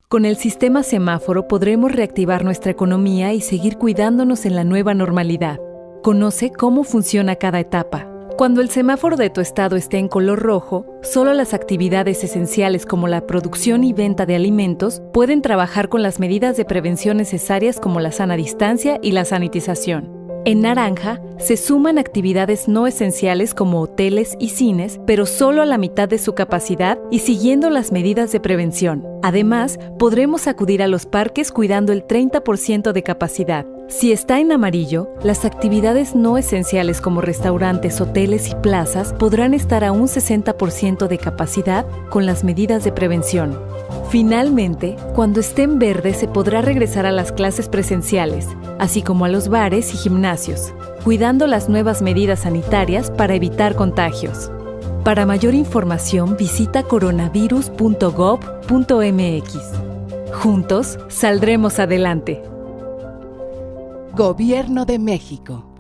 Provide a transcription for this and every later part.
Con el sistema semáforo podremos reactivar nuestra economía y seguir cuidándonos en la nueva normalidad. Conoce cómo funciona cada etapa. Cuando el semáforo de tu estado esté en color rojo, solo las actividades esenciales como la producción y venta de alimentos pueden trabajar con las medidas de prevención necesarias como la sana distancia y la sanitización. En naranja, se suman actividades no esenciales como hoteles y cines, pero solo a la mitad de su capacidad y siguiendo las medidas de prevención. Además, podremos acudir a los parques cuidando el 30% de capacidad. Si está en amarillo, las actividades no esenciales como restaurantes, hoteles y plazas podrán estar a un 60% de capacidad con las medidas de prevención. Finalmente, cuando esté en verde se podrá regresar a las clases presenciales, así como a los bares y gimnasios, cuidando las nuevas medidas sanitarias para evitar contagios. Para mayor información visita coronavirus.gov.mx. Juntos saldremos adelante. Gobierno de México.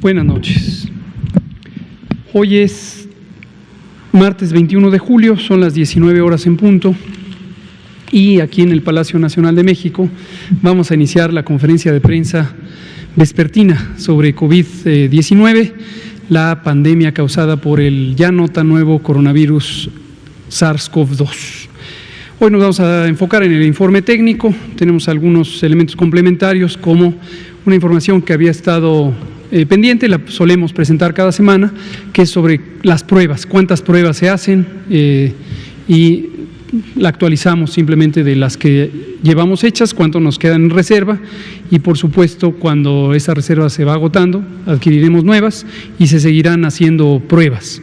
Buenas noches. Hoy es martes 21 de julio, son las 19 horas en punto, y aquí en el Palacio Nacional de México vamos a iniciar la conferencia de prensa vespertina sobre COVID-19, la pandemia causada por el ya no tan nuevo coronavirus SARS-CoV-2. Hoy nos vamos a enfocar en el informe técnico. Tenemos algunos elementos complementarios como una información que había estado pendiente, la solemos presentar cada semana, que es sobre las pruebas, cuántas pruebas se hacen, y la actualizamos simplemente de las que llevamos hechas, cuánto nos quedan en reserva, y por supuesto cuando esa reserva se va agotando adquiriremos nuevas y se seguirán haciendo pruebas.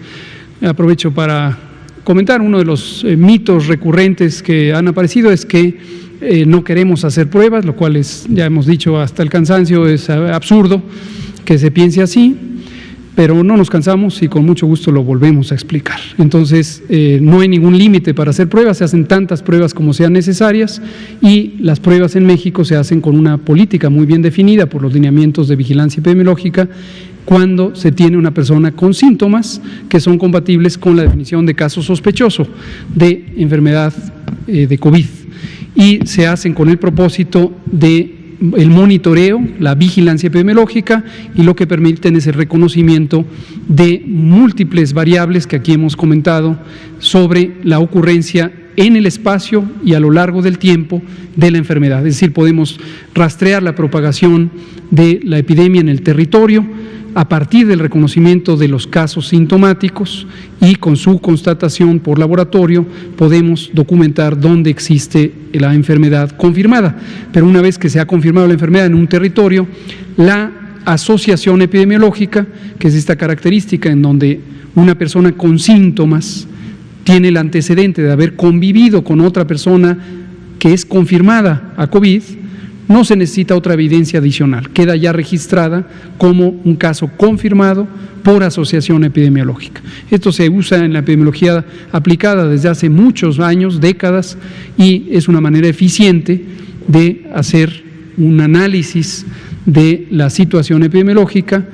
Aprovecho para comentar, uno de los mitos recurrentes que han aparecido es que no queremos hacer pruebas, lo cual es, ya hemos dicho hasta el cansancio, es absurdo que se piense así, pero no nos cansamos y con mucho gusto lo volvemos a explicar. Entonces, no hay ningún límite para hacer pruebas, se hacen tantas pruebas como sean necesarias, y las pruebas en México se hacen con una política muy bien definida por los lineamientos de vigilancia epidemiológica cuando se tiene una persona con síntomas que son compatibles con la definición de caso sospechoso de enfermedad de COVID, y se hacen con el propósito de el monitoreo, la vigilancia epidemiológica, y lo que permiten es el reconocimiento de múltiples variables que aquí hemos comentado sobre la ocurrencia en el espacio y a lo largo del tiempo de la enfermedad. Es decir, podemos rastrear la propagación de la epidemia en el territorio a partir del reconocimiento de los casos sintomáticos, y con su constatación por laboratorio podemos documentar dónde existe la enfermedad confirmada. Pero una vez que se ha confirmado la enfermedad en un territorio, la asociación epidemiológica, que es esta característica en donde una persona con síntomas tiene el antecedente de haber convivido con otra persona que es confirmada a COVID, no se necesita otra evidencia adicional, queda ya registrada como un caso confirmado por asociación epidemiológica. Esto se usa en la epidemiología aplicada desde hace muchos años, décadas, y es una manera eficiente de hacer un análisis de la situación epidemiológica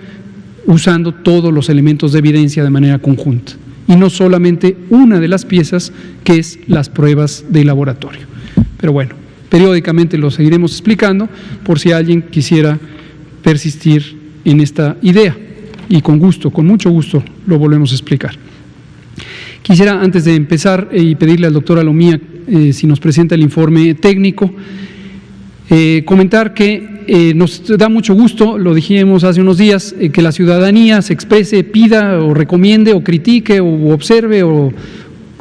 usando todos los elementos de evidencia de manera conjunta, y no solamente una de las piezas, que es las pruebas de laboratorio. Pero bueno, periódicamente lo seguiremos explicando por si alguien quisiera persistir en esta idea, y con gusto, con mucho gusto, lo volvemos a explicar. Quisiera, antes de empezar, y pedirle al doctor Alomía si nos presenta el informe técnico, comentar que nos da mucho gusto, lo dijimos hace unos días, que la ciudadanía se exprese, pida o recomiende o critique o observe o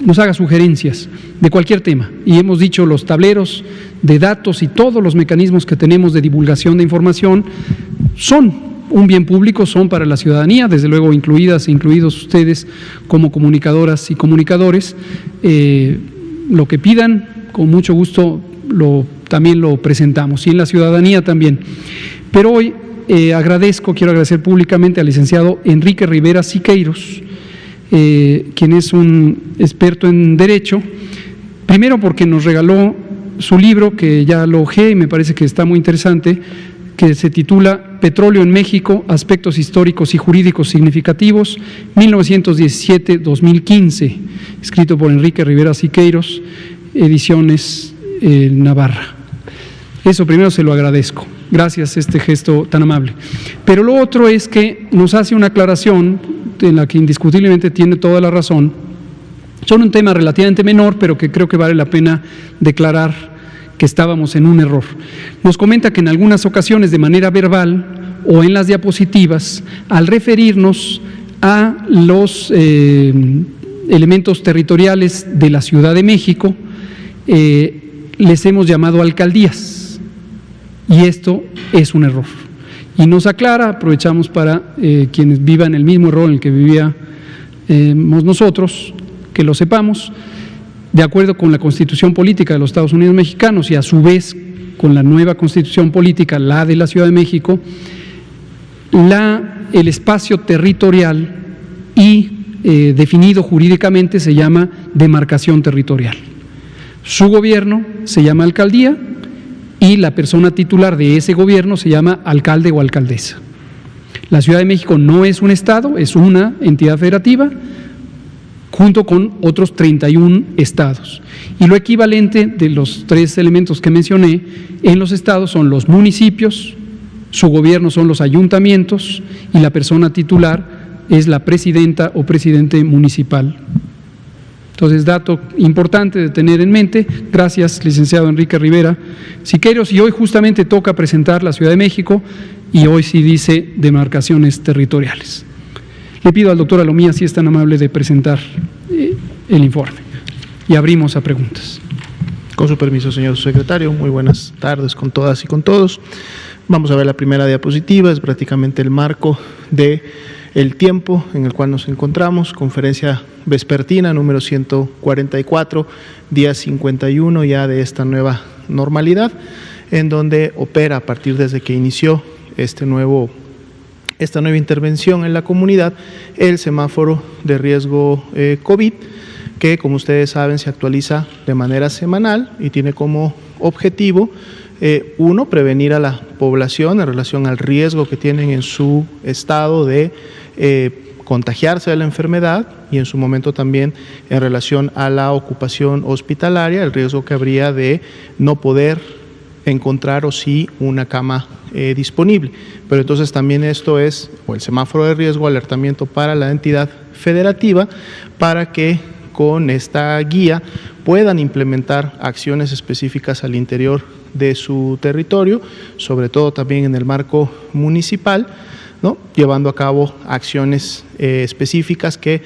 nos haga sugerencias de cualquier tema. Y hemos dicho, los tableros de datos y todos los mecanismos que tenemos de divulgación de información son un bien público, son para la ciudadanía, desde luego incluidos ustedes como comunicadoras y comunicadores. Lo que pidan, con mucho gusto también lo presentamos, y en la ciudadanía también. Pero hoy quiero agradecer públicamente al licenciado Enrique Rivera Siqueiros, quien es un experto en Derecho, primero porque nos regaló su libro, que ya lo hojeé y me parece que está muy interesante, que se titula Petróleo en México, aspectos históricos y jurídicos significativos, 1917-2015, escrito por Enrique Rivera Siqueiros, Ediciones Navarra. Eso primero se lo agradezco, gracias a este gesto tan amable. Pero lo otro es que nos hace una aclaración en la que indiscutiblemente tiene toda la razón, sobre un tema relativamente menor, pero que creo que vale la pena declarar que estábamos en un error. Nos comenta que en algunas ocasiones, de manera verbal o en las diapositivas, al referirnos a los elementos territoriales de la Ciudad de México, les hemos llamado alcaldías, y esto es un error. Y nos aclara, aprovechamos para quienes vivan el mismo error en el que vivíamos nosotros, que lo sepamos. De acuerdo con la Constitución Política de los Estados Unidos Mexicanos y a su vez con la nueva Constitución Política, la de la Ciudad de México, el espacio territorial y definido jurídicamente se llama demarcación territorial. Su gobierno se llama alcaldía y la persona titular de ese gobierno se llama alcalde o alcaldesa. La Ciudad de México no es un estado, es una entidad federativa, junto con otros 31 estados. Y lo equivalente de los tres elementos que mencioné en los estados son los municipios, su gobierno son los ayuntamientos y la persona titular es la presidenta o presidente municipal. Entonces, dato importante de tener en mente. Gracias, licenciado Enrique Rivera Siqueiros. Y hoy justamente toca presentar la Ciudad de México, y hoy sí dice demarcaciones territoriales. Le pido al doctor Alomía si es tan amable de presentar el informe, y abrimos a preguntas. Con su permiso, señor secretario, muy buenas tardes con todas y con todos. Vamos a ver la primera diapositiva, es prácticamente el marco del tiempo en el cual nos encontramos, conferencia vespertina número 144, día 51 ya de esta nueva normalidad, en donde opera a partir desde que inició esta nueva intervención en la comunidad, el semáforo de riesgo COVID, que como ustedes saben se actualiza de manera semanal y tiene como objetivo, uno, prevenir a la población en relación al riesgo que tienen en su estado de contagiarse de la enfermedad, y en su momento también en relación a la ocupación hospitalaria, el riesgo que habría de no poder encontrar o sí una cama disponible. Pero entonces también esto es, o el semáforo de riesgo, alertamiento para la entidad federativa, para que con esta guía puedan implementar acciones específicas al interior de su territorio, sobre todo también en el marco municipal, ¿no?, llevando a cabo acciones específicas que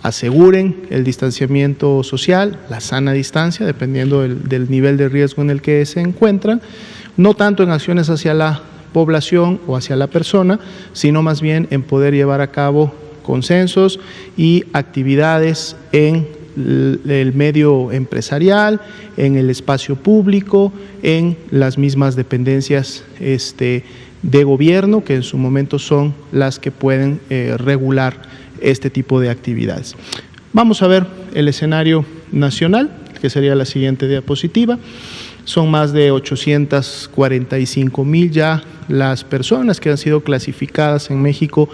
aseguren el distanciamiento social, la sana distancia, dependiendo del nivel de riesgo en el que se encuentran, no tanto en acciones hacia la población o hacia la persona, sino más bien en poder llevar a cabo consensos y actividades en el medio empresarial, en el espacio público, en las mismas dependencias de gobierno, que en su momento son las que pueden regular este tipo de actividades. Vamos a ver el escenario nacional, que sería la siguiente diapositiva. Son más de 845,000 ya las personas que han sido clasificadas en México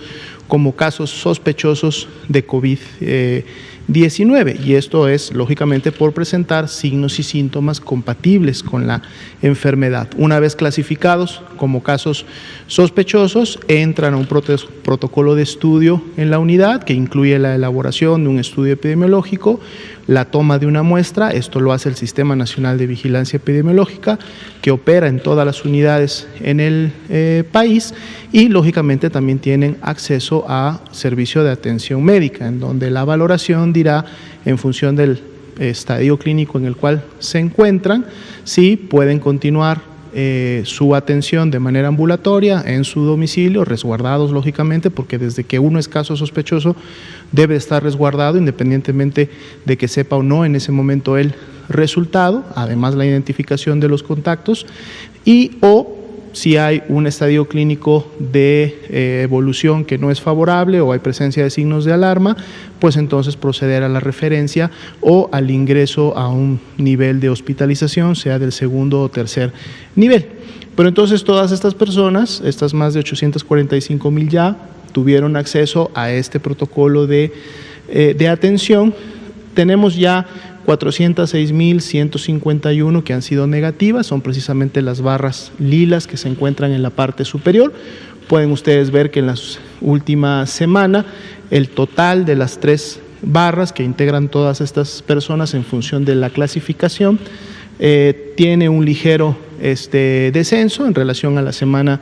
como casos sospechosos de COVID-19, y esto es lógicamente por presentar signos y síntomas compatibles con la enfermedad. Una vez clasificados como casos sospechosos, entran a un protocolo de estudio en la unidad que incluye la elaboración de un estudio epidemiológico, la toma de una muestra. Esto lo hace el Sistema Nacional de Vigilancia Epidemiológica, que opera en todas las unidades en el país, y lógicamente también tienen acceso a servicio de atención médica, en donde la valoración dirá, en función del estadio clínico en el cual se encuentran, si pueden continuar su atención de manera ambulatoria en su domicilio, resguardados lógicamente, porque desde que uno es caso sospechoso debe estar resguardado independientemente de que sepa o no en ese momento el resultado, además la identificación de los contactos, y o si hay un estadio clínico de evolución que no es favorable o hay presencia de signos de alarma, pues entonces proceder a la referencia o al ingreso a un nivel de hospitalización, sea del segundo o tercer nivel. Pero entonces todas estas personas, estas más de 845,000 ya, tuvieron acceso a este protocolo de atención. Tenemos ya 406,151 que han sido negativas, son precisamente las barras lilas que se encuentran en la parte superior. Pueden ustedes ver que en la última semana el total de las 3 barras que integran todas estas personas en función de la clasificación tiene un ligero descenso en relación a la semana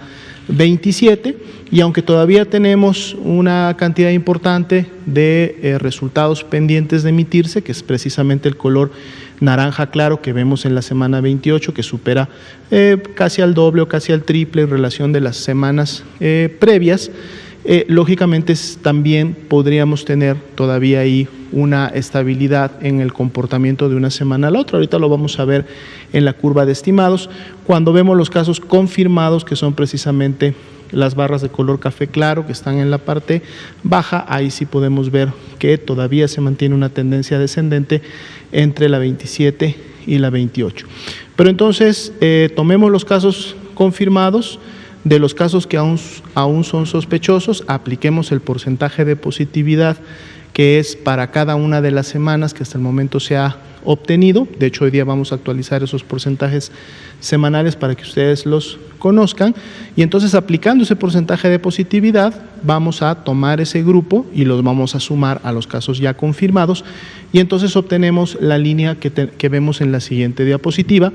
27, y aunque todavía tenemos una cantidad importante de resultados pendientes de emitirse, que es precisamente el color naranja claro que vemos en la semana 28, que supera casi al doble o casi al triple en relación de las semanas previas, lógicamente también podríamos tener todavía ahí una estabilidad en el comportamiento de una semana a la otra. Ahorita lo vamos a ver en la curva de estimados, cuando vemos los casos confirmados, que son precisamente las barras de color café claro que están en la parte baja. Ahí sí podemos ver que todavía se mantiene una tendencia descendente entre la 27 y la 28. Pero entonces tomemos los casos confirmados. De los casos que aún son sospechosos, apliquemos el porcentaje de positividad que es para cada una de las semanas que hasta el momento se ha obtenido. De hecho, hoy día vamos a actualizar esos porcentajes semanales para que ustedes los conozcan, y entonces aplicando ese porcentaje de positividad vamos a tomar ese grupo y los vamos a sumar a los casos ya confirmados, y entonces obtenemos la línea que vemos en la siguiente diapositiva,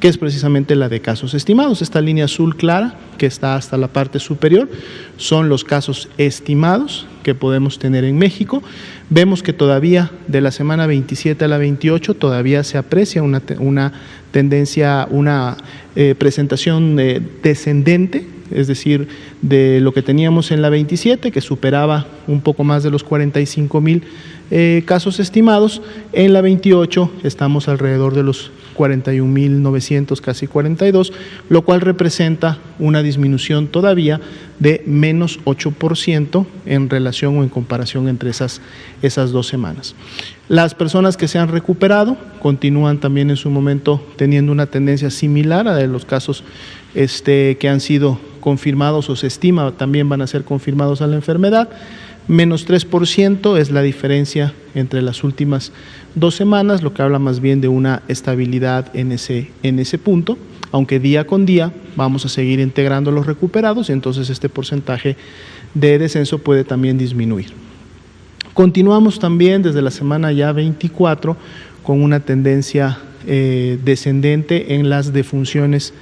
que es precisamente la de casos estimados. Esta línea azul clara que está hasta la parte superior son los casos estimados que podemos tener en México. Vemos que todavía de la semana 27 a la 28 todavía se aprecia una tendencia, una presentación descendente, es decir, de lo que teníamos en la 27, que superaba un poco más de los 45,000 casos estimados. En la 28 estamos alrededor de los 41,900, casi 42, lo cual representa una disminución todavía de menos 8% en relación o en comparación entre esas 2 semanas. Las personas que se han recuperado continúan también en su momento teniendo una tendencia similar a la de los casos que han sido confirmados o se estima también van a ser confirmados a la enfermedad. Menos 3% es la diferencia entre las últimas 2 semanas, lo que habla más bien de una estabilidad en ese punto. aunque día con día vamos a seguir integrando los recuperados y entonces este porcentaje de descenso puede también disminuir. Continuamos también desde la semana ya 24 con una tendencia descendente en las defunciones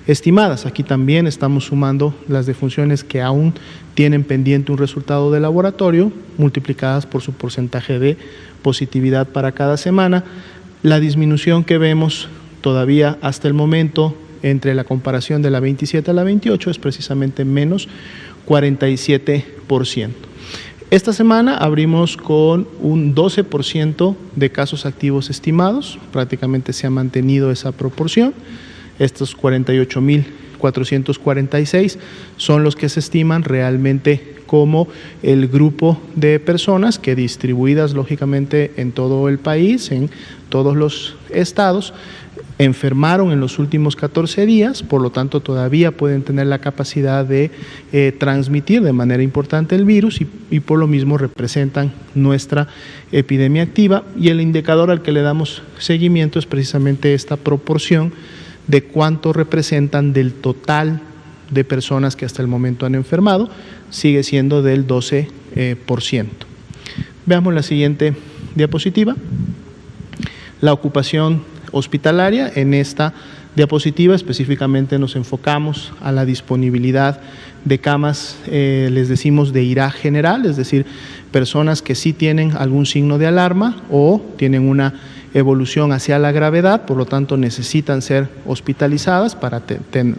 estimadas. Aquí también estamos sumando las defunciones que aún tienen pendiente un resultado de laboratorio, multiplicadas por su porcentaje de positividad para cada semana. La disminución que vemos todavía hasta el momento entre la comparación de la 27 a la 28 es precisamente menos 47%. Esta semana abrimos con un 12% de casos activos estimados, prácticamente se ha mantenido esa proporción. Estos 48.446 son los que se estiman realmente como el grupo de personas que, distribuidas lógicamente en todo el país, en todos los estados, enfermaron en los últimos 14 días, por lo tanto todavía pueden tener la capacidad de transmitir de manera importante el virus y por lo mismo representan nuestra epidemia activa, y el indicador al que le damos seguimiento es precisamente esta proporción de cuánto representan del total de personas que hasta el momento han enfermado, sigue siendo del 12%. Veamos la siguiente diapositiva. La ocupación hospitalaria. En esta diapositiva específicamente nos enfocamos a la disponibilidad de camas, les decimos de IRA general, es decir, personas que sí tienen algún signo de alarma o tienen una evolución hacia la gravedad, por lo tanto necesitan ser hospitalizadas para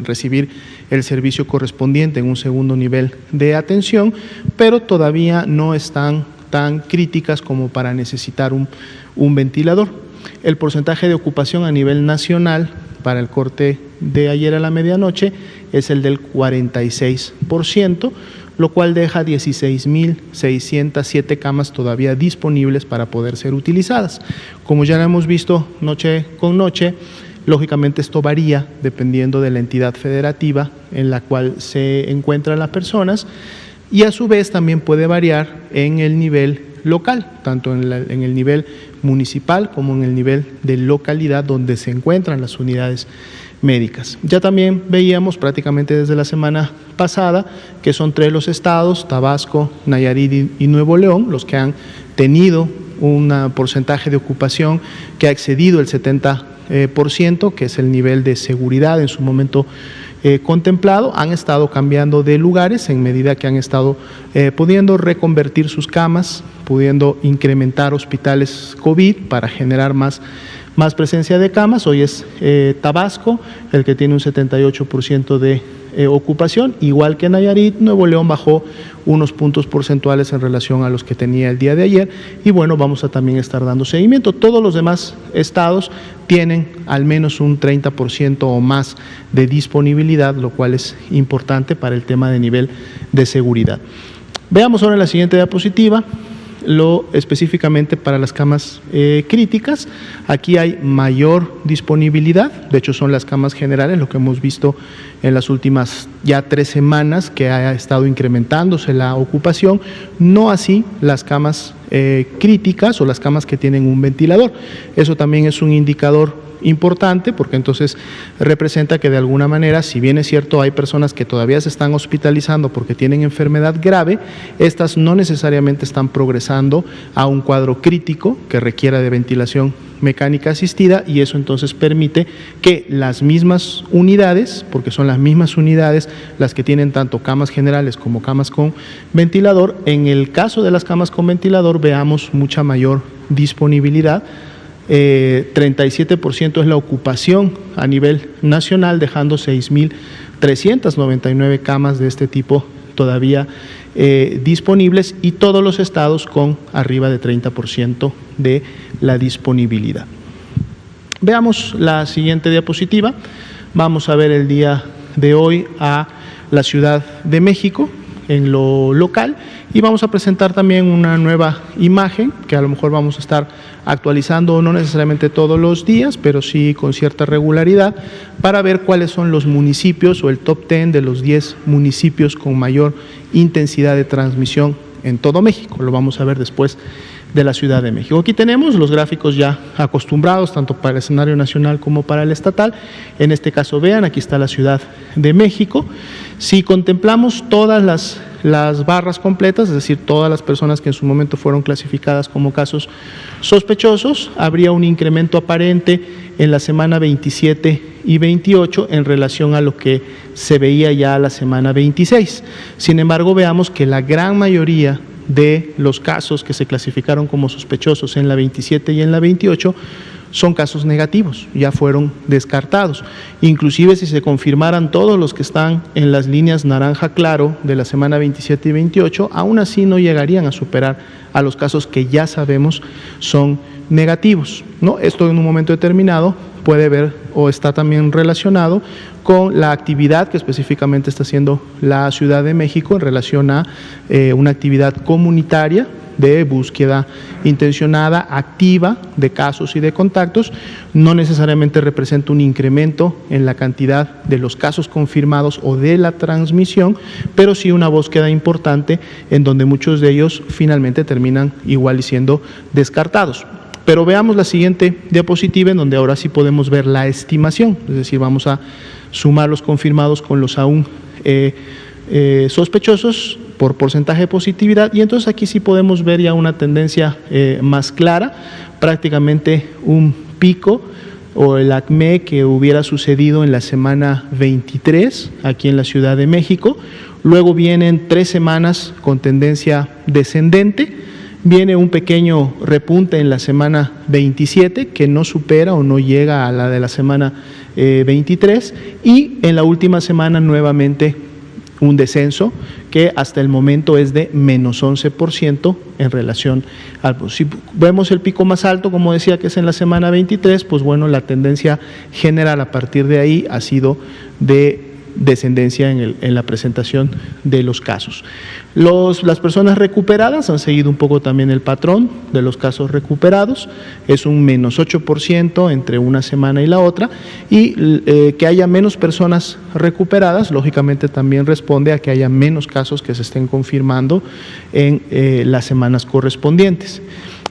recibir el servicio correspondiente en un segundo nivel de atención, pero todavía no están tan críticas como para necesitar un ventilador. El porcentaje de ocupación a nivel nacional para el corte de ayer a la medianoche es el del 46%, lo cual deja 16.607 camas todavía disponibles para poder ser utilizadas. Como ya lo hemos visto noche con noche, lógicamente esto varía dependiendo de la entidad federativa en la cual se encuentran las personas, y a su vez también puede variar en el nivel local, tanto en el nivel municipal como en el nivel de localidad donde se encuentran las unidades médicas. Ya también veíamos prácticamente desde la semana pasada que son 3 los estados, Tabasco, Nayarit y Nuevo León, los que han tenido un porcentaje de ocupación que ha excedido el 70%, que es el nivel de seguridad en su momento contemplado. Han estado cambiando de lugares en medida que han estado pudiendo reconvertir sus camas, pudiendo incrementar hospitales COVID para generar más presencia de camas. Hoy es Tabasco el que tiene un 78% de ocupación, igual que Nayarit. Nuevo León bajó unos puntos porcentuales en relación a los que tenía el día de ayer, y bueno, vamos a también estar dando seguimiento. Todos los demás estados tienen al menos un 30% o más de disponibilidad, lo cual es importante para el tema de nivel de seguridad. Veamos ahora en la siguiente diapositiva específicamente para las camas críticas. Aquí hay mayor disponibilidad, de hecho son las camas generales, lo que hemos visto en las últimas ya 3 semanas que ha estado incrementándose la ocupación, no así las camas críticas o las camas que tienen un ventilador. Eso también es un indicador importante, porque entonces representa que de alguna manera, si bien es cierto hay personas que todavía se están hospitalizando porque tienen enfermedad grave, estas no necesariamente están progresando a un cuadro crítico que requiera de ventilación mecánica asistida, y eso entonces permite que las mismas unidades, porque son las mismas unidades las que tienen tanto camas generales como camas con ventilador, en el caso de las camas con ventilador veamos mucha mayor disponibilidad. 37% es la ocupación a nivel nacional, dejando 6.399 camas de este tipo todavía disponibles, y todos los estados con arriba de 30% de la disponibilidad. Veamos la siguiente diapositiva. Vamos a ver el día de hoy a la Ciudad de México en lo local, y vamos a presentar también una nueva imagen que a lo mejor vamos a estar actualizando, no necesariamente todos los días, pero sí con cierta regularidad, para ver cuáles son los municipios o el top 10 de los 10 municipios con mayor intensidad de transmisión en todo México. Lo vamos a ver después de la Ciudad de México. Aquí tenemos los gráficos ya acostumbrados, tanto para el escenario nacional como para el estatal. En este caso, vean, aquí está la Ciudad de México. Si contemplamos todas las barras completas, es decir, todas las personas que en su momento fueron clasificadas como casos sospechosos, habría un incremento aparente en la semana 27 y 28 en relación a lo que se veía ya la semana 26. Sin embargo, veamos que la gran mayoría de los casos que se clasificaron como sospechosos en la 27 y en la 28 son casos negativos, ya fueron descartados. Inclusive si se confirmaran todos los que están en las líneas naranja claro de la semana 27 y 28, aún así no llegarían a superar a los casos que ya sabemos son negativos, ¿no? Esto en un momento determinado puede ver o está también relacionado con la actividad que específicamente está haciendo la Ciudad de México en relación a una actividad comunitaria de búsqueda intencionada, activa de casos y de contactos. No necesariamente representa un incremento en la cantidad de los casos confirmados o de la transmisión, pero sí una búsqueda importante en donde muchos de ellos finalmente terminan igual y siendo descartados. Pero veamos la siguiente diapositiva, en donde ahora sí podemos ver la estimación, es decir, vamos a sumar los confirmados con los aún sospechosos por porcentaje de positividad, y entonces aquí sí podemos ver ya una tendencia más clara, prácticamente un pico o el acme que hubiera sucedido en la semana 23 aquí en la Ciudad de México. Luego vienen 3 semanas con tendencia descendente. Viene un pequeño repunte en la semana 27 que no supera o no llega a la de la semana 23, y en la última semana nuevamente un descenso que hasta el momento es de menos 11% en relación al... Si vemos el pico más alto, como decía, que es en la semana 23, pues bueno, la tendencia general a partir de ahí ha sido de descendencia en la presentación de los casos. Las personas recuperadas han seguido un poco también el patrón de los casos recuperados, es un menos 8% entre una semana y la otra, y que haya menos personas recuperadas, lógicamente también responde a que haya menos casos que se estén confirmando en las semanas correspondientes.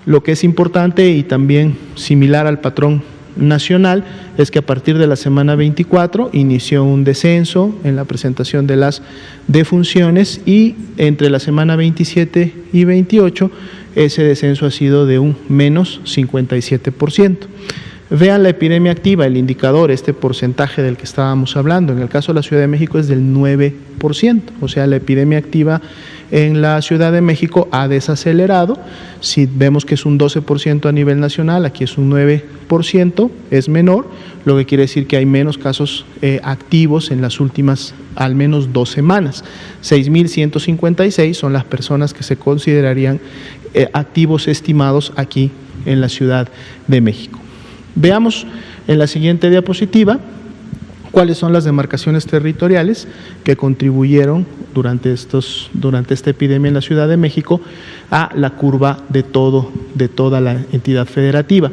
Lo que es importante y también similar al patrón nacional es que a partir de la semana 24 inició un descenso en la presentación de las defunciones, y entre la semana 27 y 28 ese descenso ha sido de un menos 57%. Vean la epidemia activa, el indicador, este porcentaje del que estábamos hablando, en el caso de la Ciudad de México es del 9%, o sea, la epidemia activa en la Ciudad de México ha desacelerado. Si vemos que es un 12% a nivel nacional, aquí es un 9%, es menor, lo que quiere decir que hay menos casos activos en las últimas al menos 2 semanas. 6.156 son las personas que se considerarían activos estimados aquí en la Ciudad de México. Veamos en la siguiente diapositiva cuáles son las demarcaciones territoriales que contribuyeron durante esta epidemia en la Ciudad de México a la curva de toda la entidad federativa.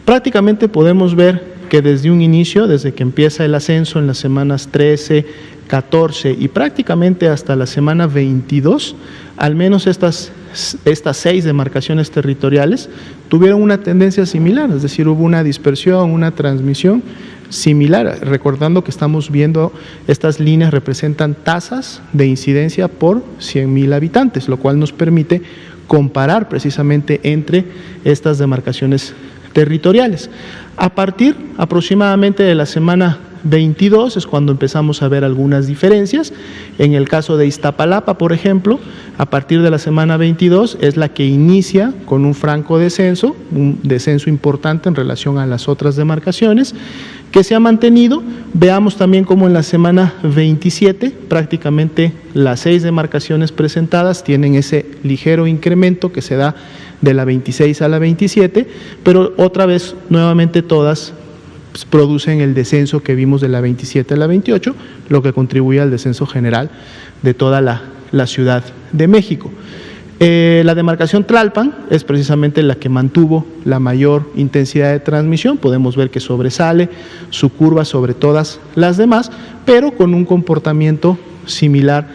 Prácticamente podemos ver que desde un inicio, desde que empieza el ascenso en las semanas 13, 14 y prácticamente hasta la semana 22, al menos estas 6 demarcaciones territoriales tuvieron una tendencia similar, es decir, hubo una dispersión, una transmisión similar, recordando que estamos viendo estas líneas representan tasas de incidencia por 100,000 habitantes, lo cual nos permite comparar precisamente entre estas demarcaciones territoriales. A partir aproximadamente de la semana 22 es cuando empezamos a ver algunas diferencias. En el caso de Iztapalapa, por ejemplo, a partir de la semana 22 es la que inicia con un franco descenso, un descenso importante en relación a las otras demarcaciones, que se ha mantenido. Veamos también cómo en la semana 27 prácticamente las 6 demarcaciones presentadas tienen ese ligero incremento que se da de la 26 a la 27, pero otra vez nuevamente todas producen el descenso que vimos de la 27 a la 28, lo que contribuye al descenso general de toda la Ciudad de México. La demarcación Tlalpan es precisamente la que mantuvo la mayor intensidad de transmisión, podemos ver que sobresale su curva sobre todas las demás, pero con un comportamiento similar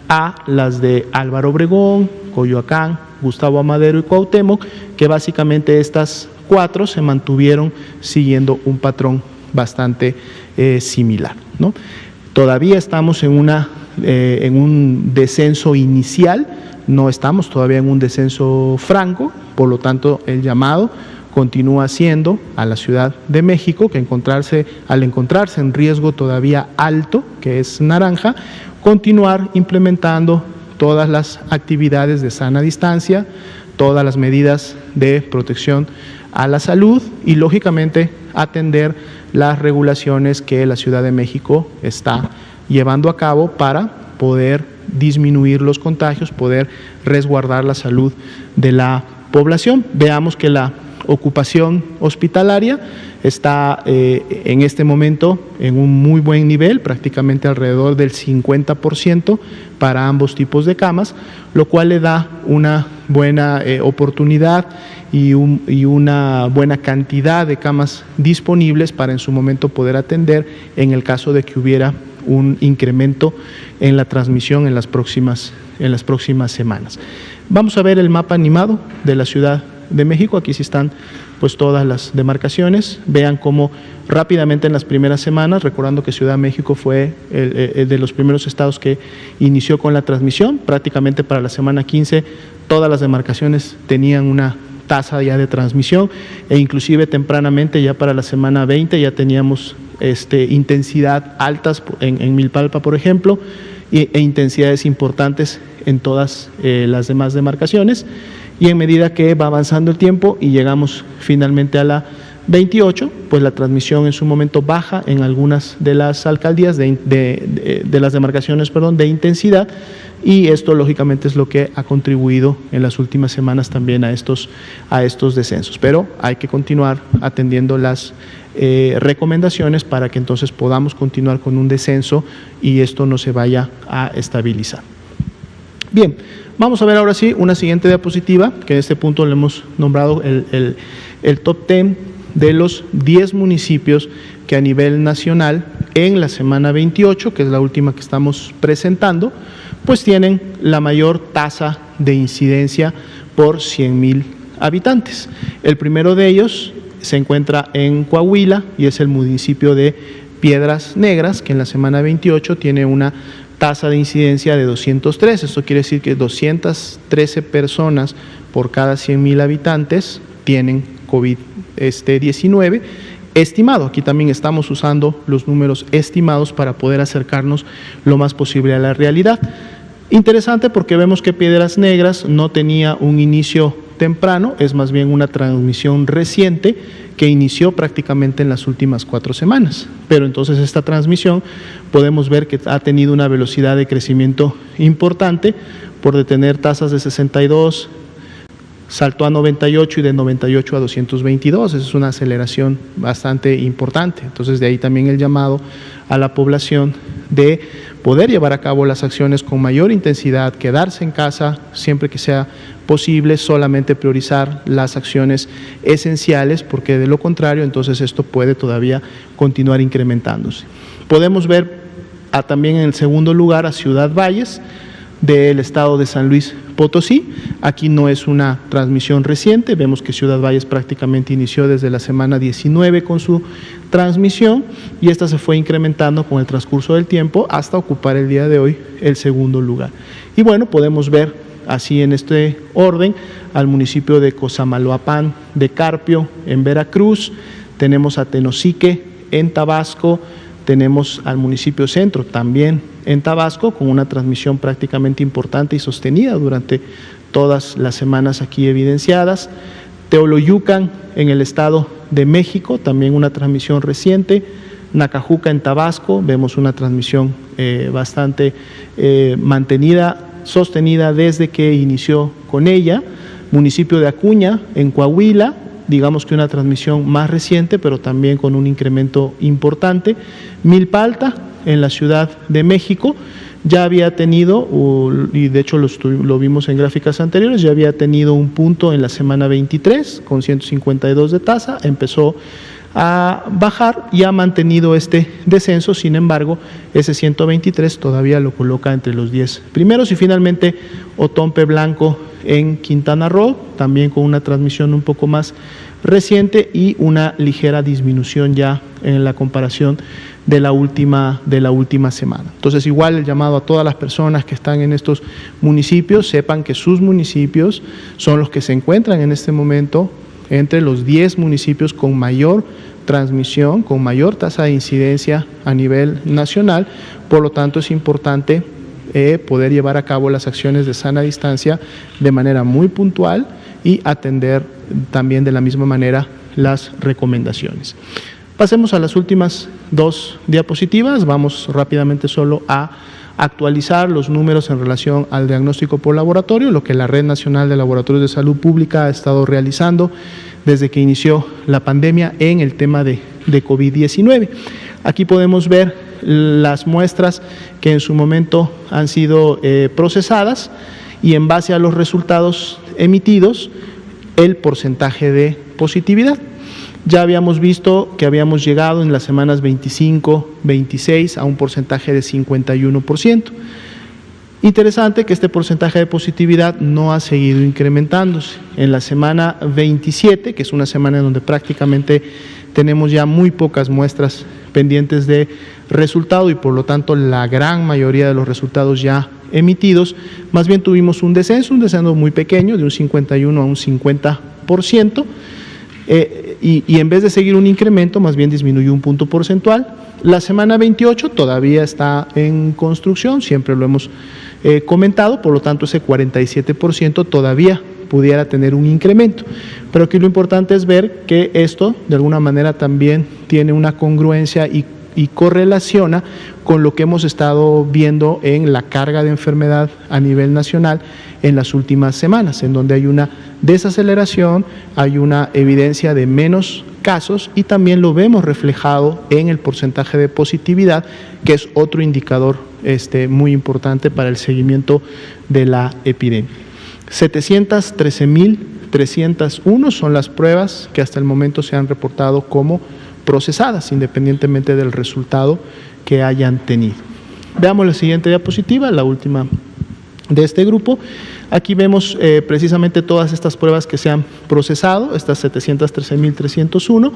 a las de Álvaro Obregón, Coyoacán, Gustavo Amadero y Cuauhtémoc, que básicamente estas 4 se mantuvieron siguiendo un patrón bastante similar, ¿no? Todavía estamos en un descenso inicial, no estamos todavía en un descenso franco, por lo tanto el llamado continúa siendo a la Ciudad de México que al encontrarse en riesgo todavía alto, que es naranja, continuar implementando todas las actividades de sana distancia, todas las medidas de protección a la salud y, lógicamente, atender las regulaciones que la Ciudad de México está llevando a cabo para poder disminuir los contagios, poder resguardar la salud de la población. Veamos que la ocupación hospitalaria está en este momento en un muy buen nivel, prácticamente alrededor del 50% para ambos tipos de camas, lo cual le da una buena oportunidad y una buena cantidad de camas disponibles para en su momento poder atender en el caso de que hubiera un incremento en la transmisión en las próximas semanas. Vamos a ver el mapa animado de la Ciudad de México. Aquí sí están pues todas las demarcaciones. Vean cómo rápidamente en las primeras semanas, recordando que Ciudad de México fue el de los primeros estados que inició con la transmisión, prácticamente para la semana 15 todas las demarcaciones tenían una tasa ya de transmisión e inclusive tempranamente ya para la semana 20 ya teníamos intensidad altas en Milpalpa, por ejemplo, e intensidades importantes en todas las demás demarcaciones. Y en medida que va avanzando el tiempo y llegamos finalmente a la 28, pues la transmisión en su momento baja en algunas de las alcaldías de las demarcaciones, de intensidad, y esto lógicamente es lo que ha contribuido en las últimas semanas también a estos descensos. Pero hay que continuar atendiendo las recomendaciones para que entonces podamos continuar con un descenso y esto no se vaya a estabilizar. Bien, vamos a ver ahora sí una siguiente diapositiva, que en este punto le hemos nombrado el top 10 de los 10 municipios que a nivel nacional en la semana 28, que es la última que estamos presentando, pues tienen la mayor tasa de incidencia por 100,000 habitantes. El primero de ellos se encuentra en Coahuila y es el municipio de Piedras Negras, que en la semana 28 tiene una tasa de incidencia de 203, esto quiere decir que 213 personas por cada 100,000 habitantes tienen COVID-19 estimado. Aquí también estamos usando los números estimados para poder acercarnos lo más posible a la realidad. Interesante porque vemos que Piedras Negras no tenía un inicio temprano, es más bien una transmisión reciente que inició prácticamente en las últimas 4 semanas. Pero entonces esta transmisión podemos ver que ha tenido una velocidad de crecimiento importante por de tener tasas de 62, saltó a 98 y de 98 a 222, esa es una aceleración bastante importante. Entonces de ahí también el llamado a la población de poder llevar a cabo las acciones con mayor intensidad, quedarse en casa siempre que sea posible, solamente priorizar las acciones esenciales, porque de lo contrario entonces esto puede todavía continuar incrementándose. Podemos ver también en el segundo lugar a Ciudad Valles del estado de San Luis Potosí. Aquí no es una transmisión reciente, vemos que Ciudad Valles prácticamente inició desde la semana 19 con su transmisión y esta se fue incrementando con el transcurso del tiempo hasta ocupar el día de hoy el segundo lugar. Y bueno, podemos ver así en este orden al municipio de Cosamaloapan de Carpio en Veracruz, tenemos a Tenosique en Tabasco, tenemos al municipio Centro también en Tabasco con una transmisión prácticamente importante y sostenida durante todas las semanas aquí evidenciadas. Teoloyucan en el Estado de México, también una transmisión reciente. Nacajuca en Tabasco, vemos una transmisión bastante mantenida, sostenida desde que inició con ella. Municipio de Acuña en Coahuila, digamos que una transmisión más reciente, pero también con un incremento importante. Milpalta, en la Ciudad de México, ya había tenido, y de hecho lo vimos en gráficas anteriores, ya había tenido un punto en la semana 23 con 152 de tasa, empezó a bajar y ha mantenido este descenso. Sin embargo, ese 123 todavía lo coloca entre los 10 primeros. Y finalmente, Otompe Blanco en Quintana Roo, también con una transmisión un poco más reciente y una ligera disminución ya en la comparación de la última semana. Entonces, igual el llamado a todas las personas que están en estos municipios, sepan que sus municipios son los que se encuentran en este momento entre los 10 municipios con mayor transmisión, con mayor tasa de incidencia a nivel nacional. Por lo tanto, es importante poder llevar a cabo las acciones de sana distancia de manera muy puntual y atender también de la misma manera las recomendaciones. Pasemos a las últimas 2 diapositivas. Vamos rápidamente solo a actualizar los números en relación al diagnóstico por laboratorio, lo que la Red Nacional de Laboratorios de Salud Pública ha estado realizando desde que inició la pandemia en el tema de COVID-19. Aquí podemos ver las muestras que en su momento han sido procesadas y en base a los resultados emitidos, el porcentaje de positividad. Ya habíamos visto que habíamos llegado en las semanas 25, 26 a un porcentaje de 51%. Interesante que este porcentaje de positividad no ha seguido incrementándose. En la semana 27, que es una semana en donde prácticamente tenemos ya muy pocas muestras pendientes de resultado y por lo tanto la gran mayoría de los resultados ya emitidos, más bien tuvimos un descenso muy pequeño, de un 51 a un 50%, y en vez de seguir un incremento, más bien disminuyó un punto porcentual. La semana 28 todavía está en construcción, siempre lo hemos comentado, por lo tanto ese 47% todavía pudiera tener un incremento. Pero aquí lo importante es ver que esto de alguna manera también tiene una congruencia y correlaciona con lo que hemos estado viendo en la carga de enfermedad a nivel nacional en las últimas semanas, en donde hay una desaceleración, hay una evidencia de menos casos y también lo vemos reflejado en el porcentaje de positividad, que es otro indicador muy importante para el seguimiento de la epidemia. 713,301 son las pruebas que hasta el momento se han reportado como procesadas, independientemente del resultado que hayan tenido. Veamos la siguiente diapositiva, la última de este grupo. Aquí vemos precisamente todas estas pruebas que se han procesado, estas 713,301,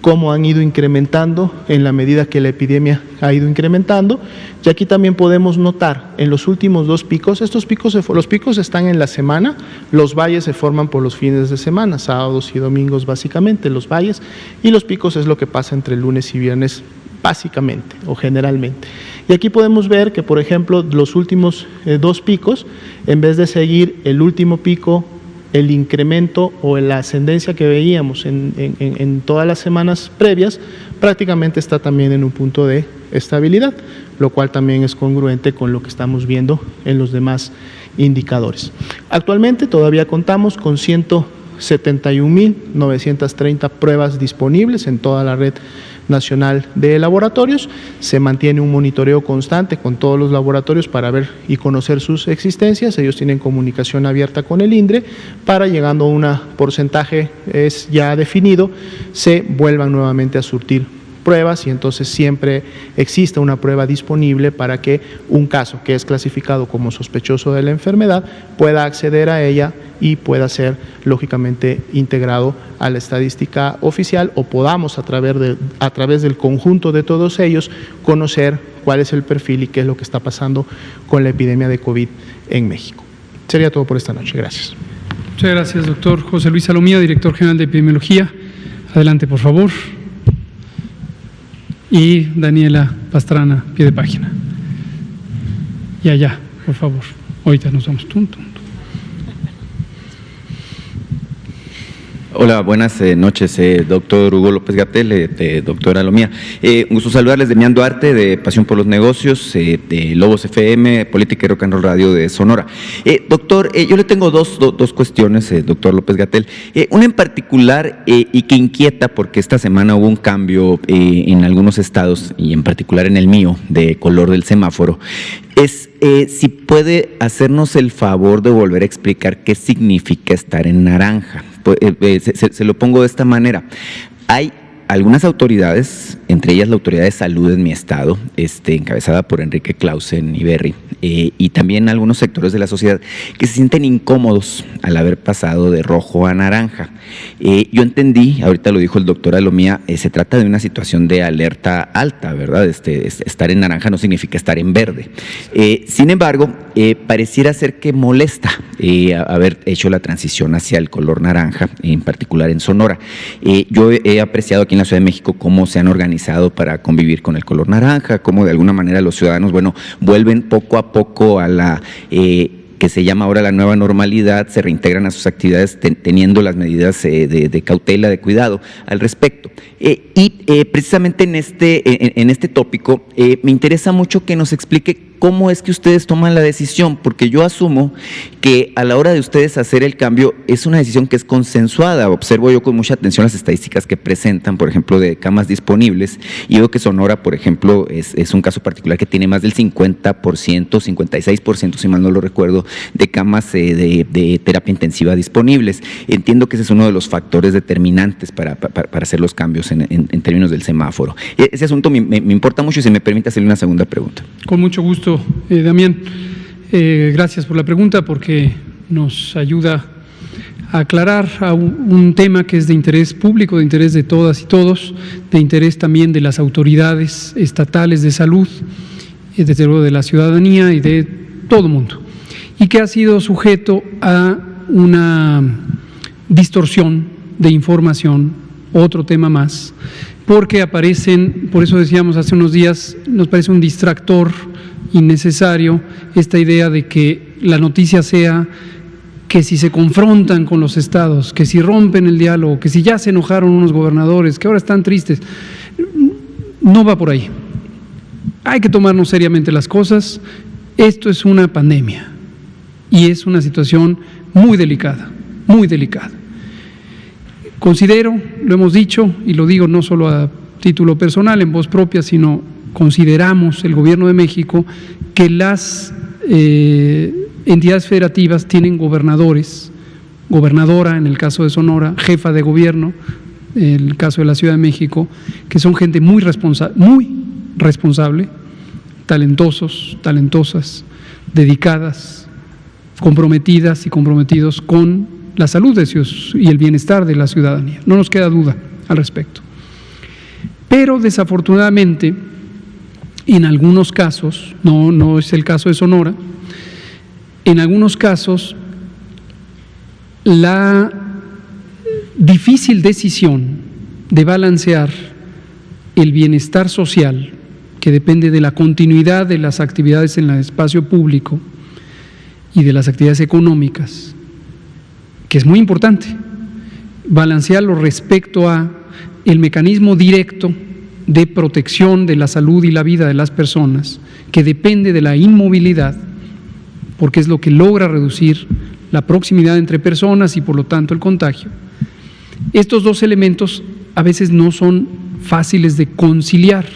cómo han ido incrementando en la medida que la epidemia ha ido incrementando. Y aquí también podemos notar en los últimos 2 picos, los picos están en la semana, los valles se forman por los fines de semana, sábados y domingos básicamente, los valles, y los picos es lo que pasa entre lunes y viernes básicamente o generalmente. Y aquí podemos ver que, por ejemplo, los últimos 2 picos, en vez de seguir el último pico, el incremento o la ascendencia que veíamos en todas las semanas previas, prácticamente está también en un punto de estabilidad, lo cual también es congruente con lo que estamos viendo en los demás indicadores. Actualmente todavía contamos con 171,930 pruebas disponibles en toda la red nacional de laboratorios. Se mantiene un monitoreo constante con todos los laboratorios para ver y conocer sus existencias. Ellos tienen comunicación abierta con el INDRE para, llegando a un porcentaje es ya definido, se vuelvan nuevamente a surtir pruebas y entonces siempre existe una prueba disponible para que un caso que es clasificado como sospechoso de la enfermedad pueda acceder a ella y pueda ser lógicamente integrado a la estadística oficial, o podamos a través del conjunto de todos ellos conocer cuál es el perfil y qué es lo que está pasando con la epidemia de COVID en México. Sería todo por esta noche. Gracias. Muchas gracias, doctor José Luis Salomía, director general de epidemiología. Adelante, por favor. Y Daniela Pastrana, pie de página. Y allá, por favor. Ahorita nos vamos. Hola, buenas noches, doctor Hugo López-Gatell, doctora Lomía. Un gusto saludarles, Demián Duarte, de Pasión por los Negocios, de Lobos FM, Política y Rock and Roll Radio de Sonora. Doctor, yo le tengo dos cuestiones, doctor López-Gatell. Una en particular y que inquieta porque esta semana hubo un cambio en algunos estados y en particular en el mío de color del semáforo. Es si puede hacernos el favor de volver a explicar qué significa estar en naranja. Se lo pongo de esta manera. Hay algunas autoridades, entre ellas la Autoridad de Salud en mi estado, encabezada por Enrique Clausen y Berry, y también algunos sectores de la sociedad que se sienten incómodos al haber pasado de rojo a naranja. Yo entendí, ahorita lo dijo el doctor Alomía, se trata de una situación de alerta alta, ¿verdad? Estar en naranja no significa estar en verde. Sin embargo, pareciera ser que molesta haber hecho la transición hacia el color naranja, en particular en Sonora. Yo he apreciado aquí en la Ciudad de México cómo se han organizado para convivir con el color naranja, cómo de alguna manera los ciudadanos, vuelven poco a poco a la que se llama ahora la nueva normalidad, se reintegran a sus actividades teniendo las medidas de cautela, de cuidado al respecto. Precisamente en este tópico me interesa mucho que nos explique cómo es que ustedes toman la decisión, porque yo asumo que a la hora de ustedes hacer el cambio es una decisión que es consensuada. Observo yo con mucha atención las estadísticas que presentan, por ejemplo, de camas disponibles, y veo que Sonora, por ejemplo, es un caso particular que tiene más del 50%, 56%, si mal no lo recuerdo, de camas de terapia intensiva disponibles. Entiendo que ese es uno de los factores determinantes para hacer los cambios en términos del semáforo. Ese asunto me importa mucho, y si me permite hacerle una segunda pregunta. Con mucho gusto, Damián. Gracias por la pregunta, porque nos ayuda a aclarar a un tema que es de interés público, de interés de todas y todos, de interés también de las autoridades estatales de salud, desde luego de la ciudadanía y de todo el mundo, y que ha sido sujeto a una distorsión de información, otro tema más, porque aparecen, por eso decíamos hace unos días, nos parece un distractor innecesario esta idea de que la noticia sea que si se confrontan con los estados, que si rompen el diálogo, que si ya se enojaron unos gobernadores, que ahora están tristes. No va por ahí. Hay que tomarnos seriamente las cosas. Esto es una pandemia y es una situación muy delicada, muy delicada. Considero, lo hemos dicho, y lo digo no solo a título personal, en voz propia, sino consideramos, el Gobierno de México, que las entidades federativas tienen gobernadores, gobernadora en el caso de Sonora, jefa de gobierno en el caso de la Ciudad de México, que son gente muy responsable, talentosos, talentosas, dedicadas, comprometidas y comprometidos con la salud de ellos y el bienestar de la ciudadanía. No nos queda duda al respecto. Pero desafortunadamente, en algunos casos, no es el caso de Sonora, en algunos casos la difícil decisión de balancear el bienestar social, que depende de la continuidad de las actividades en el espacio público y de las actividades económicas, que es muy importante, balancearlo respecto a el mecanismo directo de protección de la salud y la vida de las personas, que depende de la inmovilidad, porque es lo que logra reducir la proximidad entre personas y por lo tanto el contagio. Estos dos elementos a veces no son fáciles de conciliar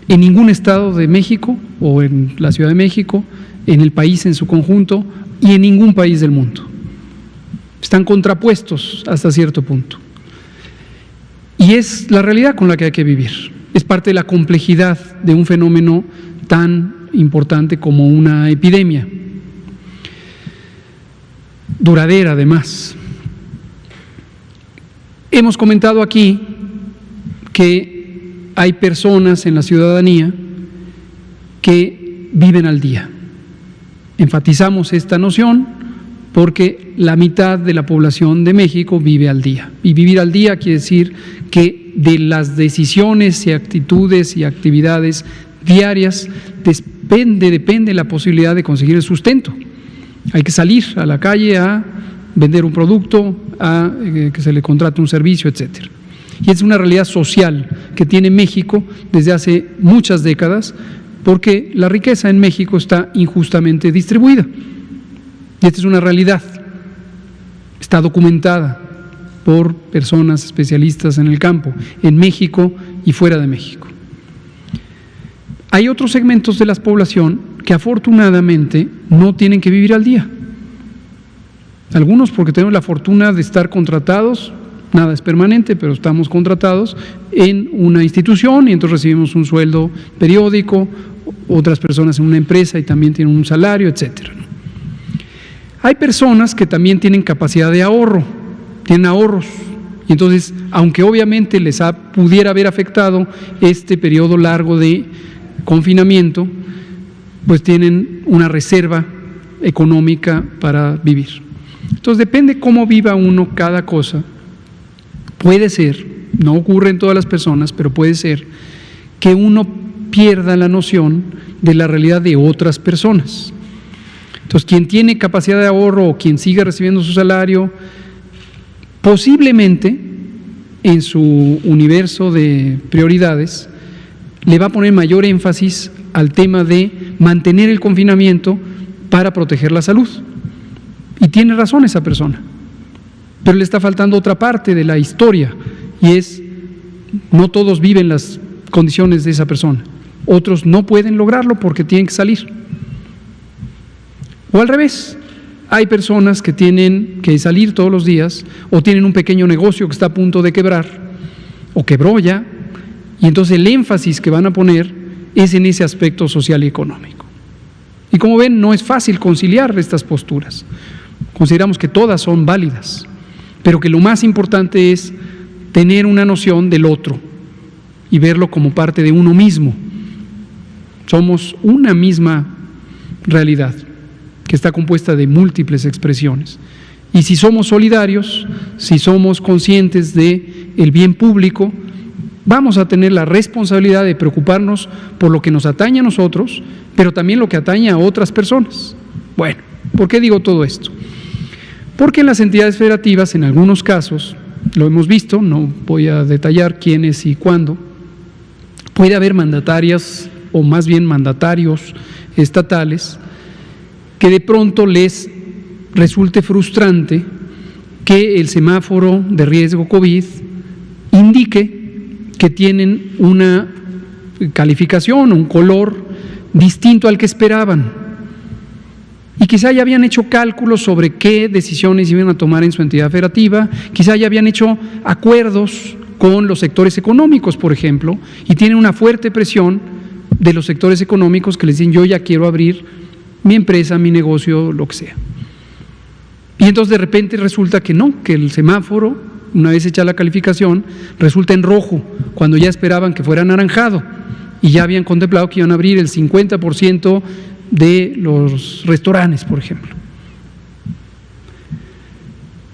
en ningún estado de México o en la Ciudad de México, en el país en su conjunto y en ningún país del mundo. Están contrapuestos hasta cierto punto. Y es la realidad con la que hay que vivir. Es parte de la complejidad de un fenómeno tan importante como una epidemia. Duradera, además. Hemos comentado aquí que hay personas en la ciudadanía que viven al día. Enfatizamos esta noción porque la mitad de la población de México vive al día. Y vivir al día quiere decir que de las decisiones y actitudes y actividades diarias depende la posibilidad de conseguir el sustento. Hay que salir a la calle a vender un producto, a que se le contrate un servicio, etcétera. Y es una realidad social que tiene México desde hace muchas décadas, porque la riqueza en México está injustamente distribuida. Y esta es una realidad, está documentada por personas especialistas en el campo, en México y fuera de México. Hay otros segmentos de la población que afortunadamente no tienen que vivir al día. Algunos porque tenemos la fortuna de estar contratados nada es permanente, pero estamos contratados en una institución y entonces recibimos un sueldo periódico, otras personas en una empresa y también tienen un salario, etcétera. Hay personas que también tienen capacidad de ahorro, tienen ahorros, y entonces, aunque obviamente les pudiera haber afectado este periodo largo de confinamiento, pues tienen una reserva económica para vivir. Entonces, depende cómo viva uno cada cosa. Puede ser, no ocurre en todas las personas, pero puede ser que uno pierda la noción de la realidad de otras personas. Entonces, quien tiene capacidad de ahorro o quien sigue recibiendo su salario, posiblemente en su universo de prioridades le va a poner mayor énfasis al tema de mantener el confinamiento para proteger la salud. Y tiene razón esa persona, pero le está faltando otra parte de la historia, y es, no todos viven las condiciones de esa persona, otros no pueden lograrlo porque tienen que salir. O al revés, hay personas que tienen que salir todos los días o tienen un pequeño negocio que está a punto de quebrar o quebró ya, y entonces el énfasis que van a poner es en ese aspecto social y económico. Y como ven, no es fácil conciliar estas posturas. Consideramos que todas son válidas, pero que lo más importante es tener una noción del otro y verlo como parte de uno mismo. Somos una misma realidad que está compuesta de múltiples expresiones. Y si somos solidarios, si somos conscientes del bien público, vamos a tener la responsabilidad de preocuparnos por lo que nos atañe a nosotros, pero también lo que atañe a otras personas. Bueno, ¿por qué digo todo esto? Porque en las entidades federativas, en algunos casos, lo hemos visto, no voy a detallar quiénes y cuándo, puede haber mandatarias o más bien mandatarios estatales que de pronto les resulte frustrante que el semáforo de riesgo COVID indique que tienen una calificación, un color distinto al que esperaban. Y quizá ya habían hecho cálculos sobre qué decisiones iban a tomar en su entidad federativa, quizá ya habían hecho acuerdos con los sectores económicos, por ejemplo, y tienen una fuerte presión de los sectores económicos que les dicen: yo ya quiero abrir mi empresa, mi negocio, lo que sea. Y entonces de repente resulta que no, que el semáforo, una vez hecha la calificación, resulta en rojo, cuando ya esperaban que fuera anaranjado y ya habían contemplado que iban a abrir el 50% de los restaurantes, por ejemplo.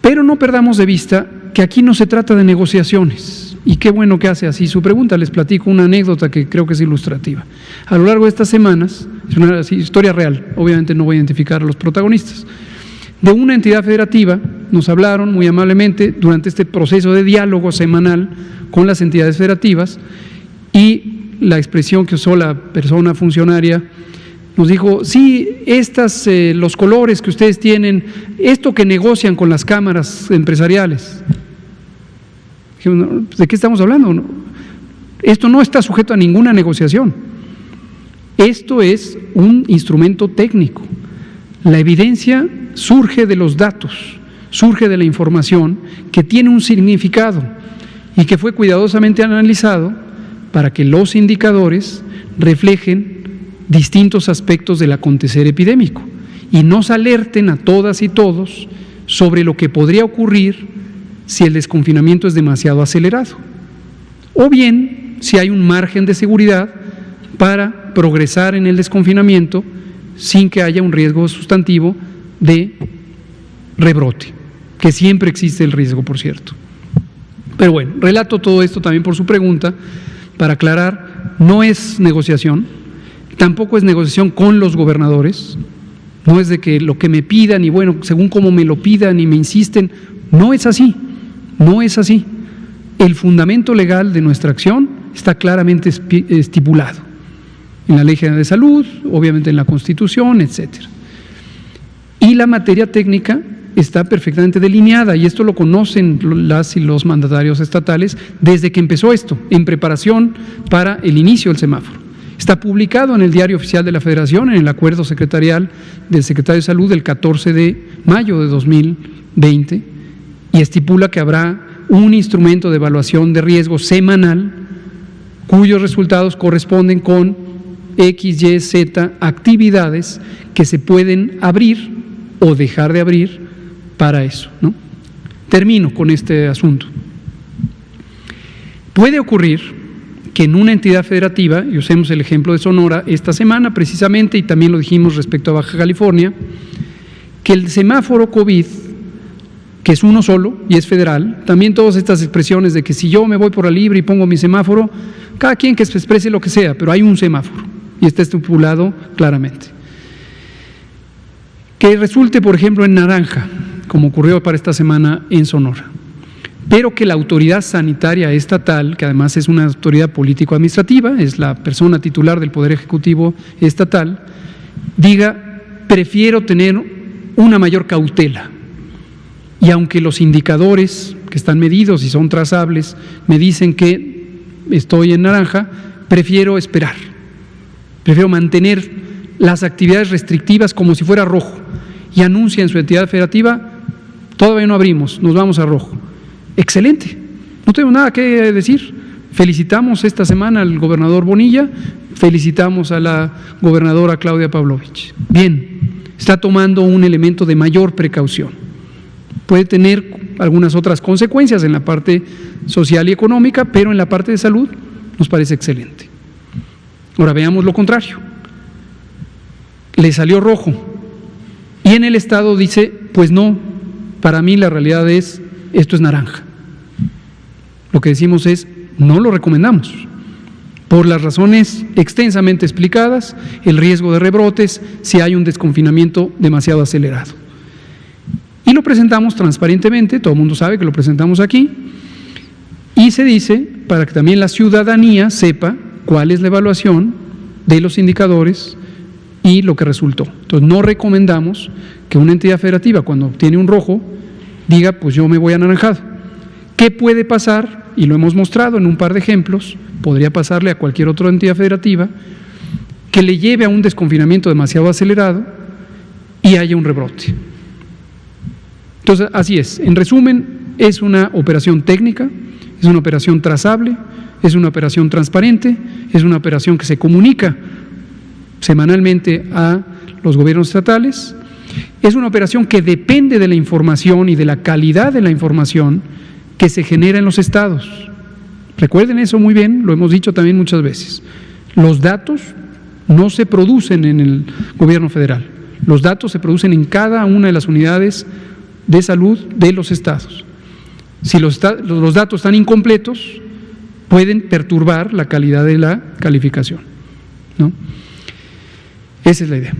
Pero no perdamos de vista que aquí no se trata de negociaciones, y qué bueno que hace así su pregunta. Les platico una anécdota que creo que es ilustrativa. A lo largo de estas semanas, es una historia real, obviamente no voy a identificar a los protagonistas, de una entidad federativa nos hablaron muy amablemente durante este proceso de diálogo semanal con las entidades federativas, y la expresión que usó la persona funcionaria nos dijo: sí, los colores que ustedes tienen, esto que negocian con las cámaras empresariales. ¿De qué estamos hablando? Esto no está sujeto a ninguna negociación. Esto es un instrumento técnico. La evidencia surge de los datos, surge de la información que tiene un significado y que fue cuidadosamente analizado para que los indicadores reflejen distintos aspectos del acontecer epidémico y nos alerten a todas y todos sobre lo que podría ocurrir si el desconfinamiento es demasiado acelerado, o bien si hay un margen de seguridad para progresar en el desconfinamiento sin que haya un riesgo sustantivo de rebrote, que siempre existe el riesgo, por cierto. Pero bueno, relato todo esto también por su pregunta, para aclarar: no es negociación, tampoco es negociación con los gobernadores, no es de que lo que me pidan y bueno, según como me lo pidan y me insisten, no es así. No es así. El fundamento legal de nuestra acción está claramente estipulado en la Ley General de Salud, obviamente en la Constitución, etcétera. Y la materia técnica está perfectamente delineada, y esto lo conocen las y los mandatarios estatales desde que empezó esto, en preparación para el inicio del semáforo. Está publicado en el Diario Oficial de la Federación, en el acuerdo secretarial del secretario de Salud del 14 de mayo de 2020, y estipula que habrá un instrumento de evaluación de riesgo semanal cuyos resultados corresponden con X, Y, Z actividades que se pueden abrir o dejar de abrir para eso, ¿no? Termino con este asunto. Puede ocurrir que en una entidad federativa, y usemos el ejemplo de Sonora esta semana precisamente, y también lo dijimos respecto a Baja California, que el semáforo COVID, que es uno solo y es federal, también todas estas expresiones de que si yo me voy por la libre y pongo mi semáforo, cada quien que exprese lo que sea, pero hay un semáforo y está estipulado claramente. Que resulte, por ejemplo, en naranja, como ocurrió para esta semana en Sonora, pero que la autoridad sanitaria estatal, que además es una autoridad político-administrativa, es la persona titular del Poder Ejecutivo estatal, diga, prefiero tener una mayor cautela. Y aunque los indicadores que están medidos y son trazables me dicen que estoy en naranja, prefiero esperar, prefiero mantener las actividades restrictivas como si fuera rojo, y anuncia en su entidad federativa, todavía no abrimos, nos vamos a rojo. Excelente, no tengo nada que decir. Felicitamos esta semana al gobernador Bonilla, felicitamos a la gobernadora Claudia Pavlovich. Bien, está tomando un elemento de mayor precaución. Puede tener algunas otras consecuencias en la parte social y económica, pero en la parte de salud nos parece excelente. Ahora veamos lo contrario. Le salió rojo y en el estado dice, pues no, para mí la realidad es, esto es naranja. Lo que decimos es, no lo recomendamos, por las razones extensamente explicadas, el riesgo de rebrotes, si hay un desconfinamiento demasiado acelerado. Y lo presentamos transparentemente, todo el mundo sabe que lo presentamos aquí, y se dice, para que también la ciudadanía sepa cuál es la evaluación de los indicadores y lo que resultó. Entonces, no recomendamos que una entidad federativa, cuando obtiene un rojo, diga, pues yo me voy anaranjado. ¿Qué puede pasar? Y lo hemos mostrado en un par de ejemplos, podría pasarle a cualquier otra entidad federativa, que le lleve a un desconfinamiento demasiado acelerado y haya un rebrote. Entonces, así es. En resumen, es una operación técnica, es una operación trazable, es una operación transparente, es una operación que se comunica semanalmente a los gobiernos estatales, es una operación que depende de la información y de la calidad de la información que se genera en los estados. Recuerden eso muy bien, lo hemos dicho también muchas veces. Los datos no se producen en el gobierno federal, los datos se producen en cada una de las unidades de salud de los estados. Si los datos están incompletos, pueden perturbar la calidad de la calificación, ¿no? Esa es la idea.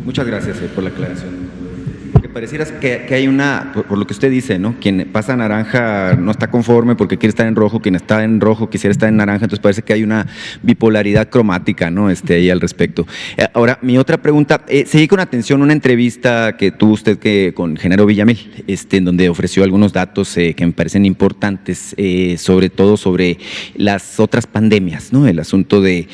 Muchas gracias por la aclaración. Porque pareciera que hay una, por lo que usted dice, ¿no? Quien pasa a naranja no está conforme porque quiere estar en rojo, quien está en rojo quisiera estar en naranja, entonces parece que hay una bipolaridad cromática, ¿no? Ahí al respecto. Ahora, mi otra pregunta, seguí con atención una entrevista que tuvo usted con Genaro Villamil, en donde ofreció algunos datos que me parecen importantes, sobre todo sobre las otras pandemias, ¿no? El asunto de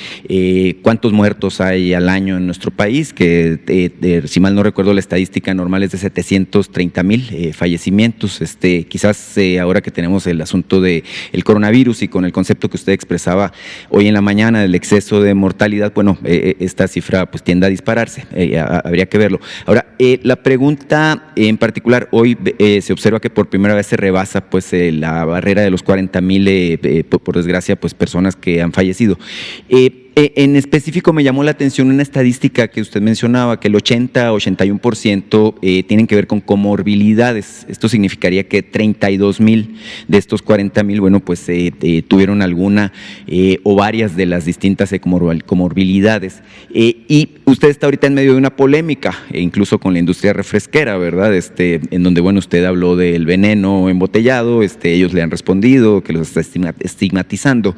cuántos muertos hay al año en nuestro país, que si mal no recuerdo la estadística normal es de 730,000 fallecimientos. Quizás ahora que tenemos el asunto del coronavirus y con el concepto que usted expresaba hoy en la mañana del exceso de mortalidad, bueno, esta cifra pues tiende a dispararse, habría que verlo. Ahora, la pregunta en particular, hoy se observa que por primera vez se rebasa pues la barrera de los 40,000, por desgracia, pues personas que han fallecido. En específico me llamó la atención una estadística que usted mencionaba, que el 81% tienen que ver con comorbilidades. Esto significaría que 32,000 de estos 40,000, bueno, pues tuvieron alguna o varias de las distintas comorbilidades. Y usted está ahorita en medio de una polémica, incluso con la industria refresquera, ¿verdad? En donde, bueno, usted habló del veneno embotellado, ellos le han respondido que los está estigmatizando.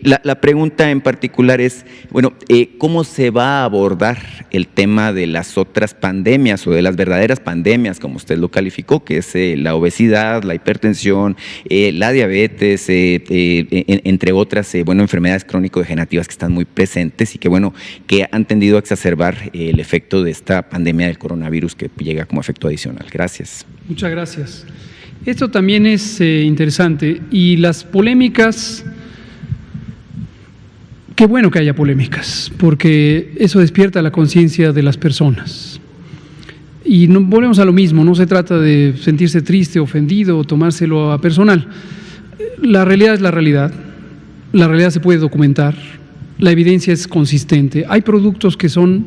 La pregunta en particular es, bueno, ¿cómo se va a abordar el tema de las otras pandemias o de las verdaderas pandemias, como usted lo calificó, que es la obesidad, la hipertensión, la diabetes, entre otras, bueno, enfermedades crónico-degenerativas que están muy presentes y que, bueno, que han tendido a exacerbar el efecto de esta pandemia del coronavirus que llega como efecto adicional? Gracias. Muchas gracias. Esto también es interesante, y las polémicas, qué bueno que haya polémicas, porque eso despierta la conciencia de las personas. Y no, volvemos a lo mismo, no se trata de sentirse triste, ofendido o tomárselo a personal. La realidad es la realidad se puede documentar, la evidencia es consistente. Hay productos que son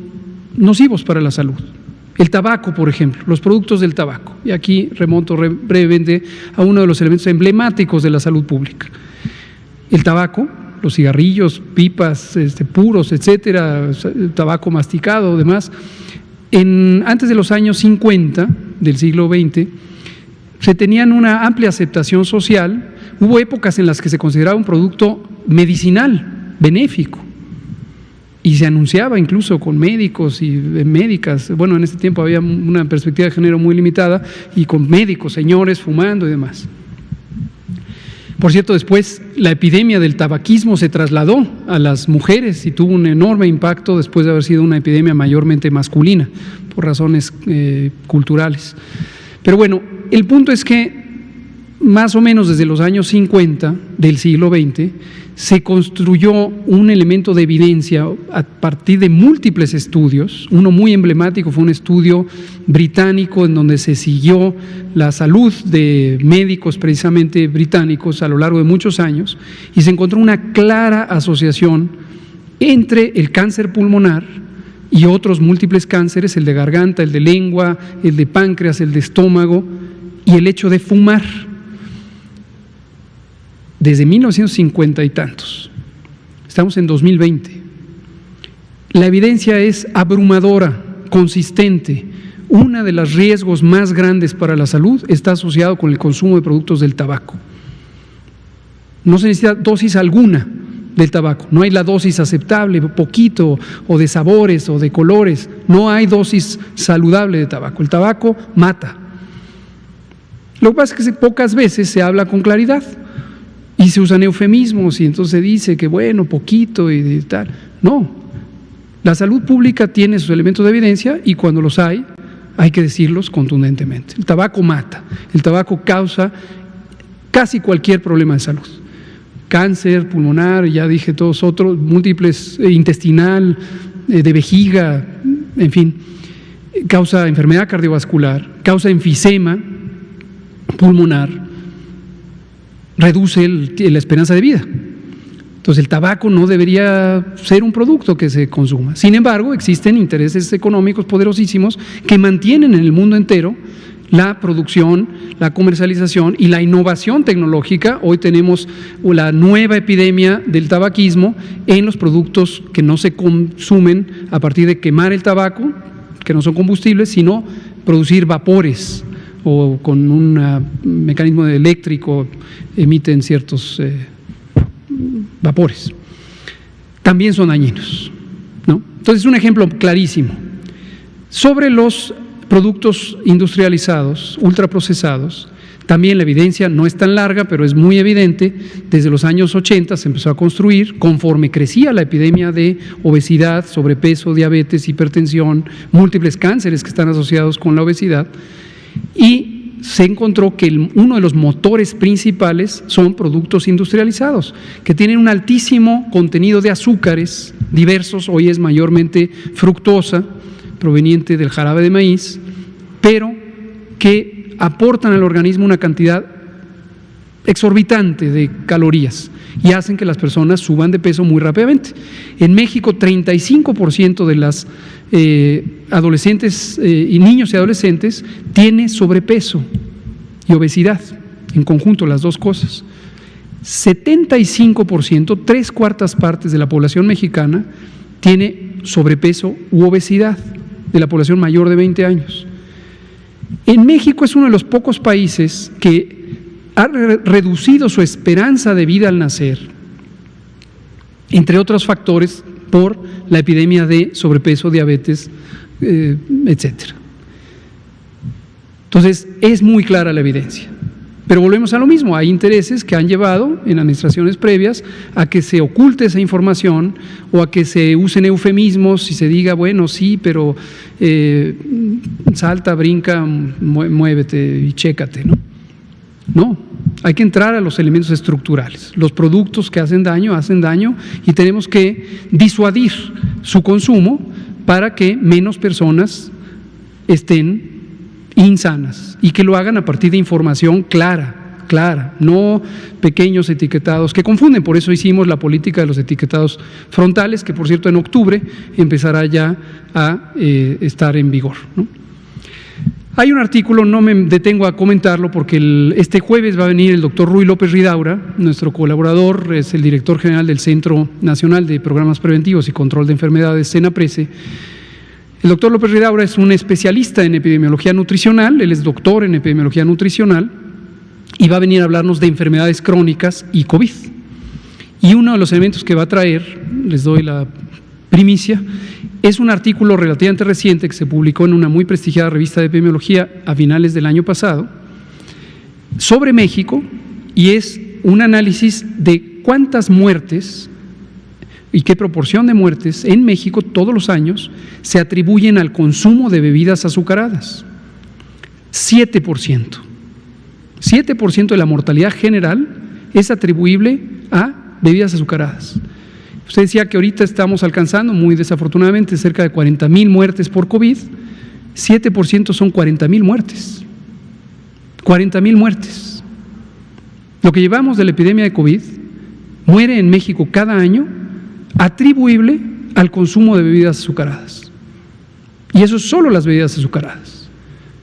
nocivos para la salud. El tabaco, por ejemplo, los productos del tabaco. Y aquí remonto brevemente a uno de los elementos emblemáticos de la salud pública. El tabaco, los cigarrillos, pipas, puros, etcétera, tabaco masticado, demás. Antes de los años 50 del siglo XX, se tenían una amplia aceptación social. Hubo épocas en las que se consideraba un producto medicinal, benéfico. Y se anunciaba incluso con médicos y médicas, bueno, en ese tiempo había una perspectiva de género muy limitada, y con médicos, señores fumando y demás. Por cierto, después la epidemia del tabaquismo se trasladó a las mujeres y tuvo un enorme impacto después de haber sido una epidemia mayormente masculina, por razones culturales. Pero bueno, el punto es que más o menos desde los años 50 del siglo XX, se construyó un elemento de evidencia a partir de múltiples estudios. Uno muy emblemático fue un estudio británico en donde se siguió la salud de médicos precisamente británicos a lo largo de muchos años, y se encontró una clara asociación entre el cáncer pulmonar y otros múltiples cánceres, el de garganta, el de lengua, el de páncreas, el de estómago, y el hecho de fumar. Desde 1950 y tantos, estamos en 2020, la evidencia es abrumadora, consistente. Uno de los riesgos más grandes para la salud está asociado con el consumo de productos del tabaco. No se necesita dosis alguna del tabaco, no hay la dosis aceptable, poquito, o de sabores o de colores, no hay dosis saludable de tabaco. El tabaco mata. Lo que pasa es que pocas veces se habla con claridad. Y se usan eufemismos y entonces se dice que bueno, poquito y tal. No, la salud pública tiene sus elementos de evidencia y cuando los hay que decirlos contundentemente. El tabaco mata, el tabaco causa casi cualquier problema de salud. Cáncer pulmonar, ya dije todos otros, múltiples, intestinal, de vejiga, en fin, causa enfermedad cardiovascular, causa enfisema pulmonar, reduce la esperanza de vida. Entonces el tabaco no debería ser un producto que se consuma. Sin embargo, existen intereses económicos poderosísimos que mantienen en el mundo entero la producción, la comercialización y la innovación tecnológica. Hoy tenemos la nueva epidemia del tabaquismo en los productos que no se consumen a partir de quemar el tabaco, que no son combustibles, sino producir vapores, o con un mecanismo eléctrico emiten ciertos vapores. También son dañinos, ¿no? Entonces, un ejemplo clarísimo. Sobre los productos industrializados, ultraprocesados, también la evidencia no es tan larga, pero es muy evidente. Desde los años 80 se empezó a construir, conforme crecía la epidemia de obesidad, sobrepeso, diabetes, hipertensión, múltiples cánceres que están asociados con la obesidad, y se encontró que uno de los motores principales son productos industrializados, que tienen un altísimo contenido de azúcares diversos. Hoy es mayormente fructosa, proveniente del jarabe de maíz, pero que aportan al organismo una cantidad exorbitante de calorías y hacen que las personas suban de peso muy rápidamente. En México, 35% de las adolescentes y niños y adolescentes tiene sobrepeso y obesidad, en conjunto las dos cosas. 75%, 3/4 partes de la población mexicana tiene sobrepeso u obesidad, de la población mayor de 20 años. En México es uno de los pocos países que ha reducido su esperanza de vida al nacer, entre otros factores, por la epidemia de sobrepeso, diabetes, etcétera. Entonces, es muy clara la evidencia. Pero volvemos a lo mismo, hay intereses que han llevado en administraciones previas a que se oculte esa información o a que se usen eufemismos y se diga, bueno, sí, pero salta, brinca, muévete y chécate, ¿no? No, hay que entrar a los elementos estructurales. Los productos que hacen daño y tenemos que disuadir su consumo para que menos personas estén insanas y que lo hagan a partir de información clara, no pequeños etiquetados que confunden. Por eso hicimos la política de los etiquetados frontales, que por cierto en octubre empezará ya a estar en vigor, ¿no? Hay un artículo, no me detengo a comentarlo porque este jueves va a venir el doctor Ruy López Ridaura, nuestro colaborador, es el director general del Centro Nacional de Programas Preventivos y Control de Enfermedades, CENAPRESE. El doctor López Ridaura es un especialista en epidemiología nutricional, él es doctor en epidemiología nutricional y va a venir a hablarnos de enfermedades crónicas y COVID. Y uno de los elementos que va a traer, les doy la primicia, es un artículo relativamente reciente que se publicó en una muy prestigiada revista de epidemiología a finales del año pasado sobre México, y es un análisis de cuántas muertes y qué proporción de muertes en México todos los años se atribuyen al consumo de bebidas azucaradas. 7%. 7% de la mortalidad general es atribuible a bebidas azucaradas. Usted decía que ahorita estamos alcanzando, muy desafortunadamente, cerca de 40,000 muertes por COVID. 7% son 40,000 muertes. 40,000 muertes. Lo que llevamos de la epidemia de COVID muere en México cada año atribuible al consumo de bebidas azucaradas. Y eso es solo las bebidas azucaradas.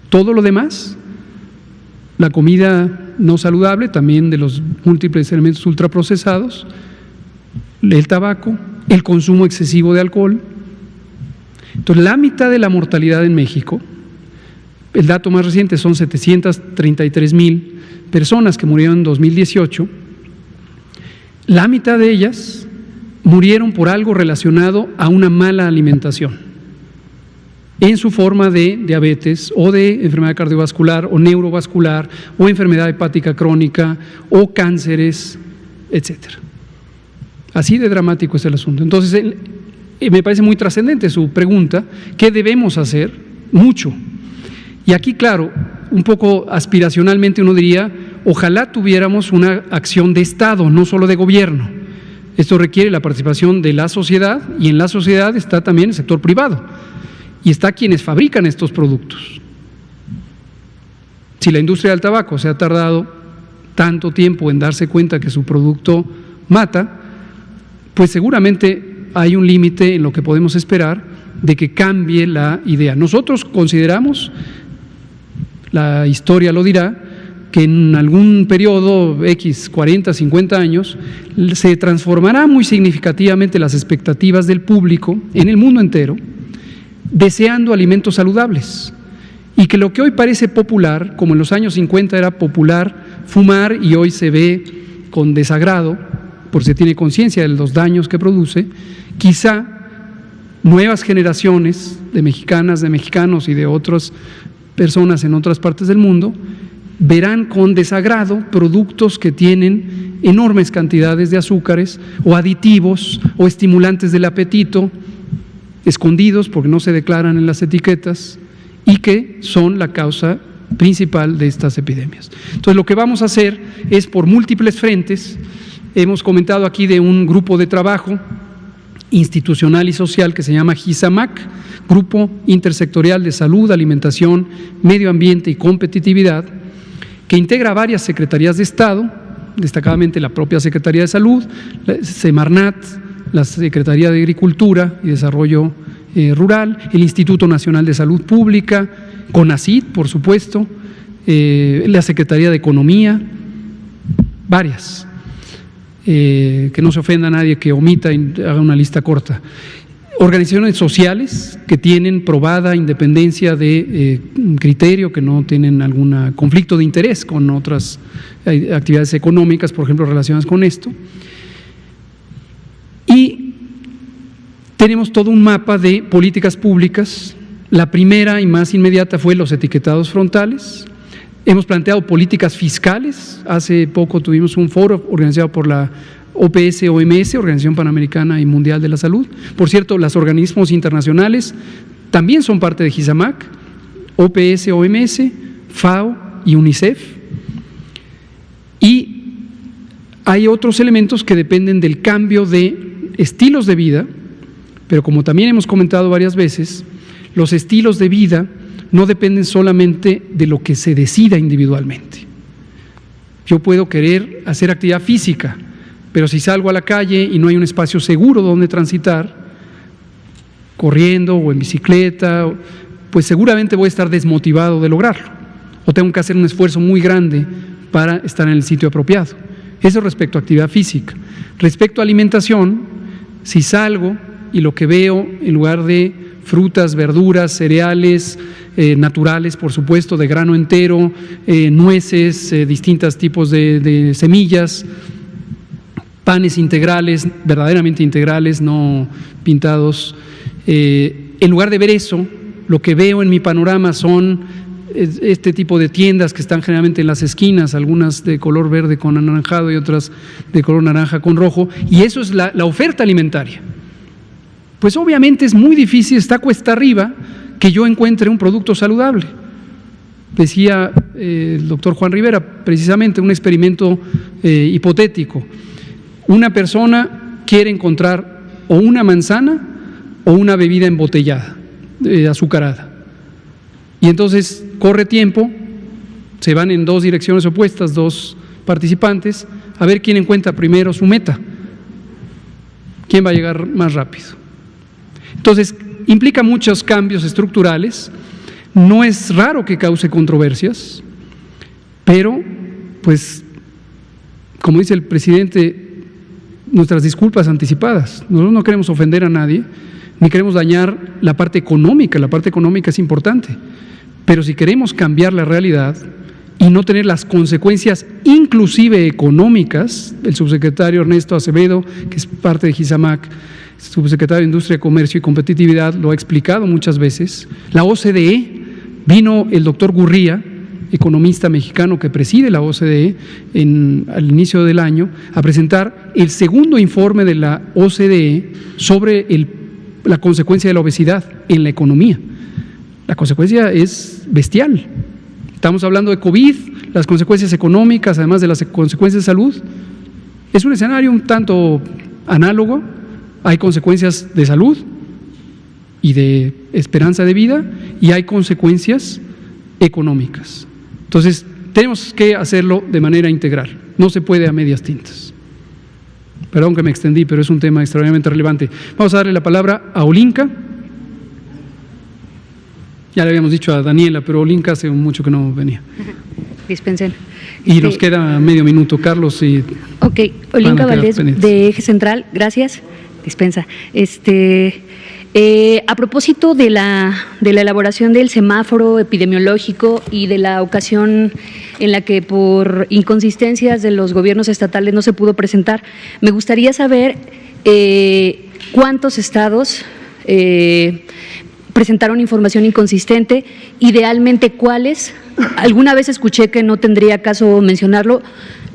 Todo lo demás, la comida no saludable, también de los múltiples elementos ultraprocesados, el tabaco, el consumo excesivo de alcohol. Entonces, la mitad de la mortalidad en México, el dato más reciente son 733,000 personas que murieron en 2018, la mitad de ellas murieron por algo relacionado a una mala alimentación, en su forma de diabetes o de enfermedad cardiovascular o neurovascular o enfermedad hepática crónica o cánceres, etcétera. Así de dramático es el asunto. Entonces, me parece muy trascendente su pregunta. ¿Qué debemos hacer? Mucho. Y aquí, claro, un poco aspiracionalmente uno diría, ojalá tuviéramos una acción de Estado, no solo de gobierno. Esto requiere la participación de la sociedad, y en la sociedad está también el sector privado, y está quienes fabrican estos productos. Si la industria del tabaco se ha tardado tanto tiempo en darse cuenta que su producto mata, pues seguramente hay un límite en lo que podemos esperar de que cambie la idea. Nosotros consideramos, la historia lo dirá, que en algún periodo X, 40, 50 años, se transformará muy significativamente las expectativas del público en el mundo entero, deseando alimentos saludables. Y que lo que hoy parece popular, como en los años 50 era popular fumar y hoy se ve con desagrado, porque se tiene conciencia de los daños que produce, quizá nuevas generaciones de mexicanas, de mexicanos y de otras personas en otras partes del mundo verán con desagrado productos que tienen enormes cantidades de azúcares o aditivos o estimulantes del apetito, escondidos porque no se declaran en las etiquetas y que son la causa principal de estas epidemias. Entonces, lo que vamos a hacer es por múltiples frentes. Hemos comentado aquí de un grupo de trabajo institucional y social que se llama GISAMAC, Grupo Intersectorial de Salud, Alimentación, Medio Ambiente y Competitividad, que integra varias secretarías de Estado, destacadamente la propia Secretaría de Salud, la Semarnat, la Secretaría de Agricultura y Desarrollo Rural, el Instituto Nacional de Salud Pública, CONACYT, por supuesto, la Secretaría de Economía, varias. Que no se ofenda a nadie que omita y haga una lista corta. Organizaciones sociales que tienen probada independencia de criterio, que no tienen algún conflicto de interés con otras actividades económicas, por ejemplo, relacionadas con esto. Y tenemos todo un mapa de políticas públicas. La primera y más inmediata fue los etiquetados frontales. Hemos planteado políticas fiscales. Hace poco tuvimos un foro organizado por la OPS-OMS, Organización Panamericana y Mundial de la Salud. Por cierto, los organismos internacionales también son parte de GISAMAC, OPS-OMS, FAO y UNICEF. hay otros elementos que dependen del cambio de estilos de vida, pero como también hemos comentado varias veces, los estilos de vida no dependen solamente de lo que se decida individualmente. Yo puedo querer hacer actividad física, pero si salgo a la calle y no hay un espacio seguro donde transitar, corriendo o en bicicleta, pues seguramente voy a estar desmotivado de lograrlo, o tengo que hacer un esfuerzo muy grande para estar en el sitio apropiado. Eso respecto a actividad física. Respecto a alimentación, si salgo y lo que veo, en lugar de frutas, verduras, cereales naturales, por supuesto, de grano entero, nueces, distintos tipos de semillas, panes integrales, verdaderamente integrales, no pintados. En lugar de ver eso, lo que veo en mi panorama son este tipo de tiendas que están generalmente en las esquinas, algunas de color verde con anaranjado y otras de color naranja con rojo, y eso es la oferta alimentaria. Pues obviamente es muy difícil, está cuesta arriba, que yo encuentre un producto saludable. Decía el doctor Juan Rivera, precisamente un experimento hipotético. Una persona quiere encontrar o una manzana o una bebida embotellada, azucarada. Y entonces corre tiempo, se van en dos direcciones opuestas, dos participantes, a ver quién encuentra primero su meta, quién va a llegar más rápido. Entonces, implica muchos cambios estructurales, no es raro que cause controversias, pero, pues, como dice el presidente, nuestras disculpas anticipadas. Nosotros no queremos ofender a nadie, ni queremos dañar la parte económica es importante. Pero si queremos cambiar la realidad y no tener las consecuencias inclusive económicas, el subsecretario Ernesto Acevedo, que es parte de GISAMAC, subsecretario de Industria, Comercio y Competitividad, lo ha explicado muchas veces. La OCDE, vino el doctor Gurría, economista mexicano que preside la OCDE al inicio del año, a presentar el segundo informe de la OCDE sobre la consecuencia de la obesidad en la economía. La consecuencia es bestial. Estamos hablando de COVID, las consecuencias económicas, además de las consecuencias de salud. Es un escenario un tanto análogo. Hay consecuencias de salud y de esperanza de vida y hay consecuencias económicas. Entonces, tenemos que hacerlo de manera integral. No se puede a medias tintas. Perdón que me extendí, pero es un tema extraordinariamente relevante. Vamos a darle la palabra a Olinka. Ya le habíamos dicho a Daniela, pero Olinka hace mucho que no venía. Dispensen. Y nos queda medio minuto, Carlos. Ok, Olinka Valdés, de Eje Central, gracias. Dispensa. A propósito de la elaboración del semáforo epidemiológico y de la ocasión en la que por inconsistencias de los gobiernos estatales no se pudo presentar, me gustaría saber cuántos estados presentaron información inconsistente, idealmente cuáles. Alguna vez escuché que no tendría caso mencionarlo,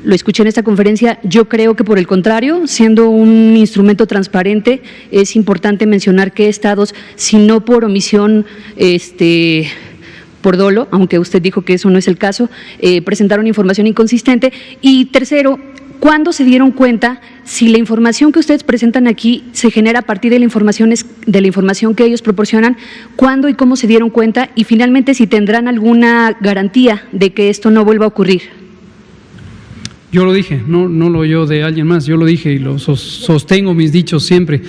lo escuché en esta conferencia. Yo creo que por el contrario, siendo un instrumento transparente, es importante mencionar qué estados, si no por omisión, por dolo, aunque usted dijo que eso no es el caso, presentaron información inconsistente. Y tercero, ¿cuándo se dieron cuenta si la información que ustedes presentan aquí se genera a partir de la información que ellos proporcionan? ¿Cuándo y cómo se dieron cuenta? Y finalmente, si tendrán alguna garantía de que esto no vuelva a ocurrir. Yo lo dije, no lo oyó de alguien más, yo lo dije y lo sostengo mis dichos siempre.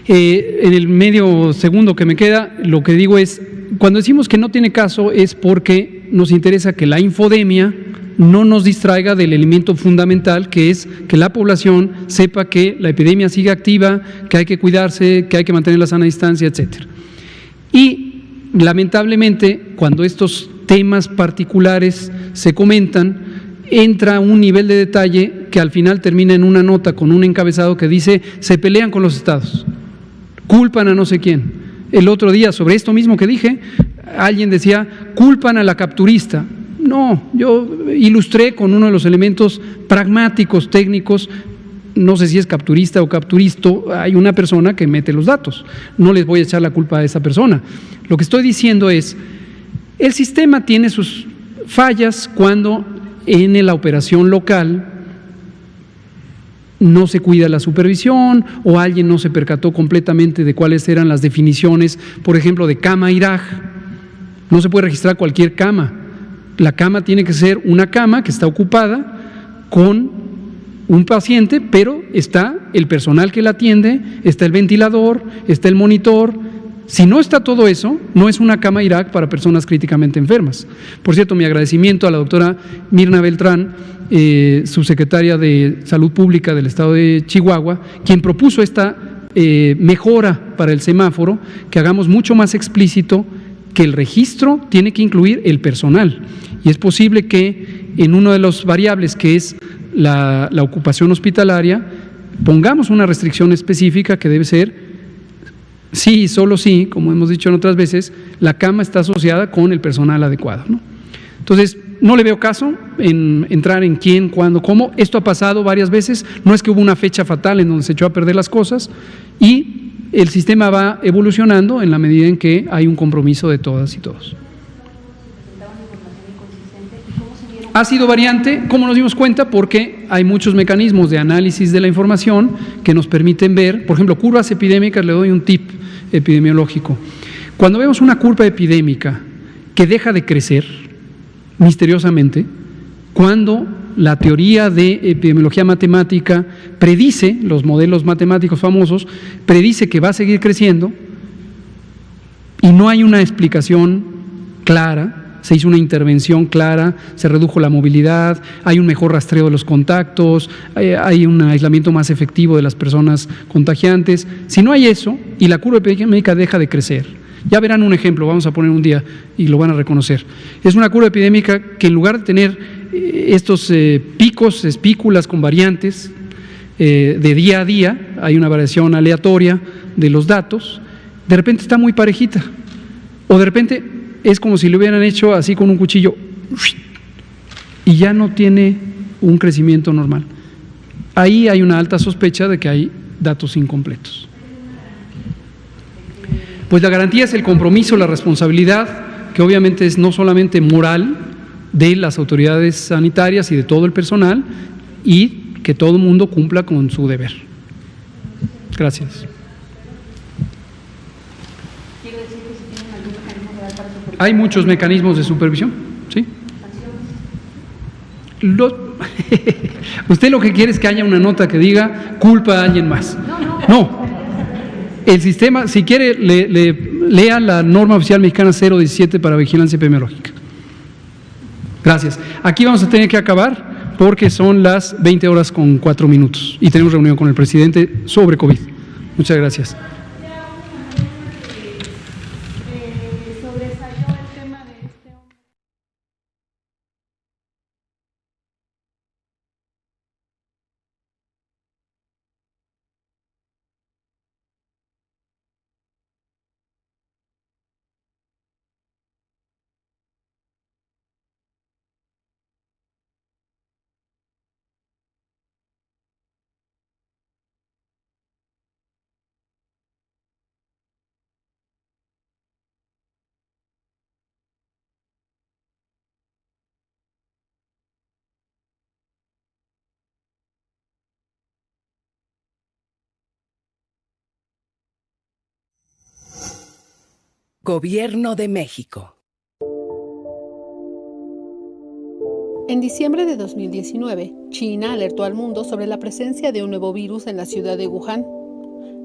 En el medio segundo que me queda, lo que digo es, cuando decimos que no tiene caso es porque nos interesa que la infodemia no nos distraiga del elemento fundamental, que es que la población sepa que la epidemia sigue activa, que hay que cuidarse, que hay que mantener la sana distancia, etcétera. Y lamentablemente, cuando estos temas particulares se comentan, entra un nivel de detalle que al final termina en una nota con un encabezado que dice: se pelean con los estados, culpan a no sé quién. El otro día, sobre esto mismo que dije, alguien decía: culpan a la capturista. No, yo ilustré con uno de los elementos pragmáticos, técnicos. No sé si es capturista o capturisto, hay una persona que mete los datos. No les voy a echar la culpa a esa persona. Lo que estoy diciendo es, el sistema tiene sus fallas cuando en la operación local no se cuida la supervisión o alguien no se percató completamente de cuáles eran las definiciones, por ejemplo, de cama IRAG. No se puede registrar cualquier cama. La cama tiene que ser una cama que está ocupada con un paciente, pero está el personal que la atiende, está el ventilador, está el monitor. Si no está todo eso, no es una cama IRAG para personas críticamente enfermas. Por cierto, mi agradecimiento a la doctora Mirna Beltrán, subsecretaria de Salud Pública del Estado de Chihuahua, quien propuso esta mejora para el semáforo, que hagamos mucho más explícito que el registro tiene que incluir el personal. Y es posible que en una de las variables, que es la ocupación hospitalaria, pongamos una restricción específica que debe ser sí, solo sí, como hemos dicho en otras veces, la cama está asociada con el personal adecuado, ¿no? Entonces, no le veo caso en entrar en quién, cuándo, cómo. Esto ha pasado varias veces, no es que hubo una fecha fatal en donde se echó a perder las cosas, y el sistema va evolucionando en la medida en que hay un compromiso de todas y todos. Ha sido variante. ¿Cómo nos dimos cuenta? Porque hay muchos mecanismos de análisis de la información que nos permiten ver, por ejemplo, curvas epidémicas. Le doy un tip epidemiológico. Cuando vemos una curva epidémica que deja de crecer misteriosamente, cuando la teoría de epidemiología matemática predice, los modelos matemáticos famosos, predice que va a seguir creciendo y no hay una explicación clara, se hizo una intervención clara, se redujo la movilidad, hay un mejor rastreo de los contactos, hay un aislamiento más efectivo de las personas contagiantes. Si no hay eso y la curva epidémica deja de crecer, ya verán un ejemplo, vamos a poner un día y lo van a reconocer. Es una curva epidémica que en lugar de tener estos picos, espículas con variantes de día a día, hay una variación aleatoria de los datos, de repente está muy parejita, o de repente es como si lo hubieran hecho así con un cuchillo y ya no tiene un crecimiento normal. Ahí hay una alta sospecha de que hay datos incompletos. Pues la garantía es el compromiso, la responsabilidad, que obviamente es no solamente moral de las autoridades sanitarias y de todo el personal, y que todo el mundo cumpla con su deber. Gracias. Hay muchos mecanismos de supervisión, ¿sí? Usted lo que quiere es que haya una nota que diga culpa a alguien más. No. El sistema, si quiere, lea la norma oficial mexicana 017 para vigilancia epidemiológica. Gracias. Aquí vamos a tener que acabar porque son las 20:04 y tenemos reunión con el presidente sobre COVID. Muchas gracias. Gobierno de México. En diciembre de 2019, China alertó al mundo sobre la presencia de un nuevo virus en la ciudad de Wuhan.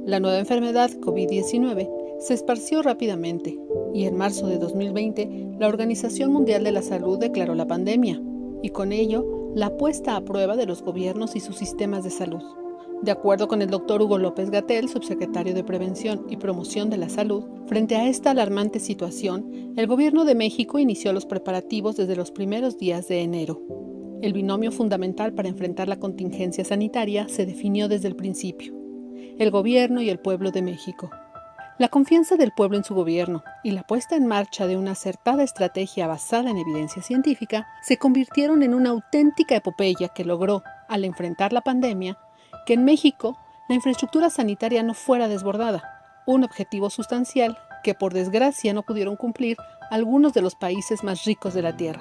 La nueva enfermedad, COVID-19, se esparció rápidamente y en marzo de 2020, la Organización Mundial de la Salud declaró la pandemia y con ello la puesta a prueba de los gobiernos y sus sistemas de salud. De acuerdo con el doctor Hugo López-Gatell, subsecretario de Prevención y Promoción de la Salud, frente a esta alarmante situación, el Gobierno de México inició los preparativos desde los primeros días de enero. El binomio fundamental para enfrentar la contingencia sanitaria se definió desde el principio: el Gobierno y el pueblo de México. La confianza del pueblo en su gobierno y la puesta en marcha de una acertada estrategia basada en evidencia científica se convirtieron en una auténtica epopeya que logró, al enfrentar la pandemia, que en México la infraestructura sanitaria no fuera desbordada, un objetivo sustancial que por desgracia no pudieron cumplir algunos de los países más ricos de la Tierra.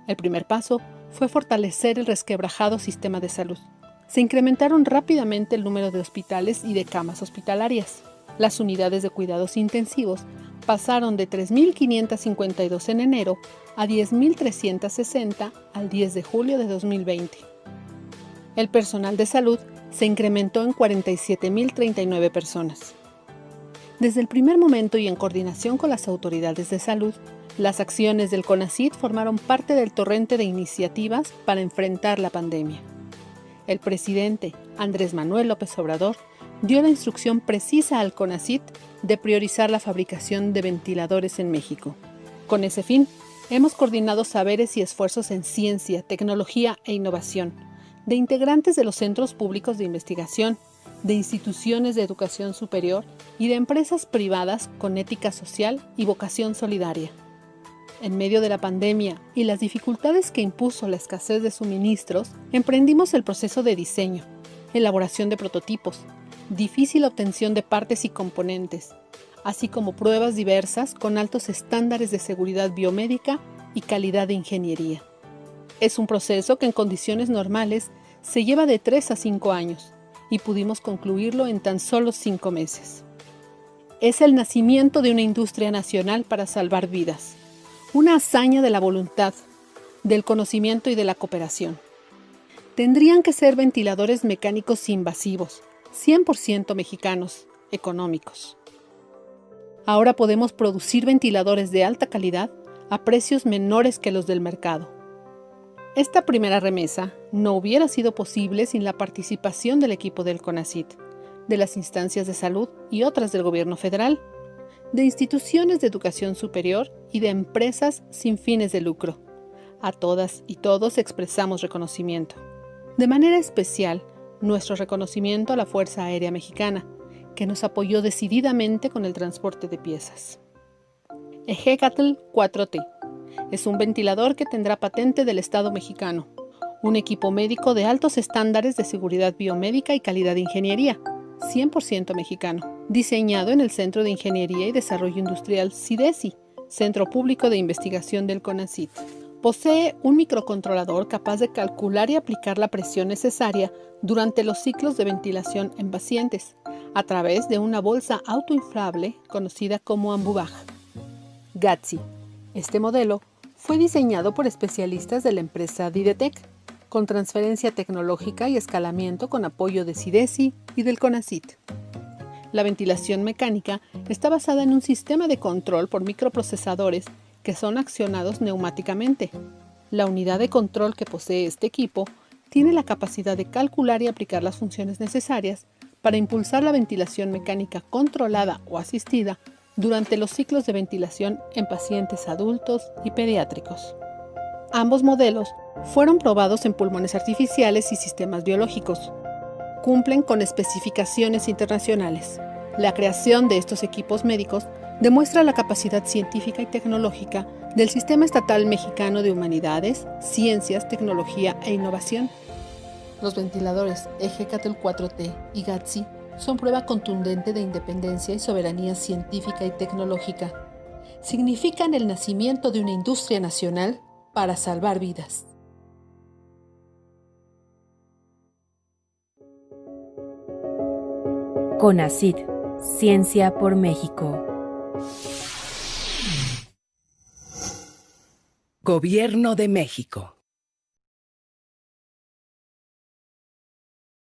El primer paso fue fortalecer el resquebrajado sistema de salud. se incrementaron rápidamente el número de hospitales y de camas hospitalarias. Las unidades de cuidados intensivos pasaron de 3.552 en enero a 10.360 al 10 de julio de 2020. El personal de salud se incrementó en 47.039 personas. Desde el primer momento y en coordinación con las autoridades de salud, las acciones del CONACYT formaron parte del torrente de iniciativas para enfrentar la pandemia. El presidente, Andrés Manuel López Obrador, dio la instrucción precisa al CONACYT de priorizar la fabricación de ventiladores en México. Con ese fin, hemos coordinado saberes y esfuerzos en ciencia, tecnología e innovación, de integrantes de los centros públicos de investigación, de instituciones de educación superior y de empresas privadas con ética social y vocación solidaria. En medio de la pandemia y las dificultades que impuso la escasez de suministros, emprendimos el proceso de diseño, elaboración de prototipos, difícil obtención de partes y componentes, así como pruebas diversas con altos estándares de seguridad biomédica y calidad de ingeniería. Es un proceso que en condiciones normales se lleva de 3 a 5 años y pudimos concluirlo en tan solo 5 meses. Es el nacimiento de una industria nacional para salvar vidas, una hazaña de la voluntad, del conocimiento y de la cooperación. Tendrían que ser ventiladores mecánicos invasivos, 100% mexicanos, económicos. Ahora podemos producir ventiladores de alta calidad a precios menores que los del mercado. Esta primera remesa no hubiera sido posible sin la participación del equipo del CONACYT, de las instancias de salud y otras del gobierno federal, de instituciones de educación superior y de empresas sin fines de lucro. A todas y todos expresamos reconocimiento. De manera especial, nuestro reconocimiento a la Fuerza Aérea Mexicana, que nos apoyó decididamente con el transporte de piezas. Ejecatl 4T es un ventilador que tendrá patente del Estado mexicano, un equipo médico de altos estándares de seguridad biomédica y calidad de ingeniería, 100% mexicano, diseñado en el Centro de Ingeniería y Desarrollo Industrial CIDESI, Centro Público de Investigación del CONACYT. Posee un microcontrolador capaz de calcular y aplicar la presión necesaria durante los ciclos de ventilación en pacientes, a través de una bolsa autoinflable conocida como Ambubaj. GATSI. Este modelo fue diseñado por especialistas de la empresa Didetec, con transferencia tecnológica y escalamiento con apoyo de CIDESI y del CONACYT. La ventilación mecánica está basada en un sistema de control por microprocesadores que son accionados neumáticamente. La unidad de control que posee este equipo tiene la capacidad de calcular y aplicar las funciones necesarias para impulsar la ventilación mecánica controlada o asistida durante los ciclos de ventilación en pacientes adultos y pediátricos. Ambos modelos fueron probados en pulmones artificiales y sistemas biológicos. Cumplen con especificaciones internacionales. La creación de estos equipos médicos demuestra la capacidad científica y tecnológica del Sistema Estatal Mexicano de Humanidades, Ciencias, Tecnología e Innovación. Los ventiladores Ejecatl 4T y GATSI son prueba contundente de independencia y soberanía científica y tecnológica. Significan el nacimiento de una industria nacional para salvar vidas. CONACYT, Ciencia por México. Gobierno de México.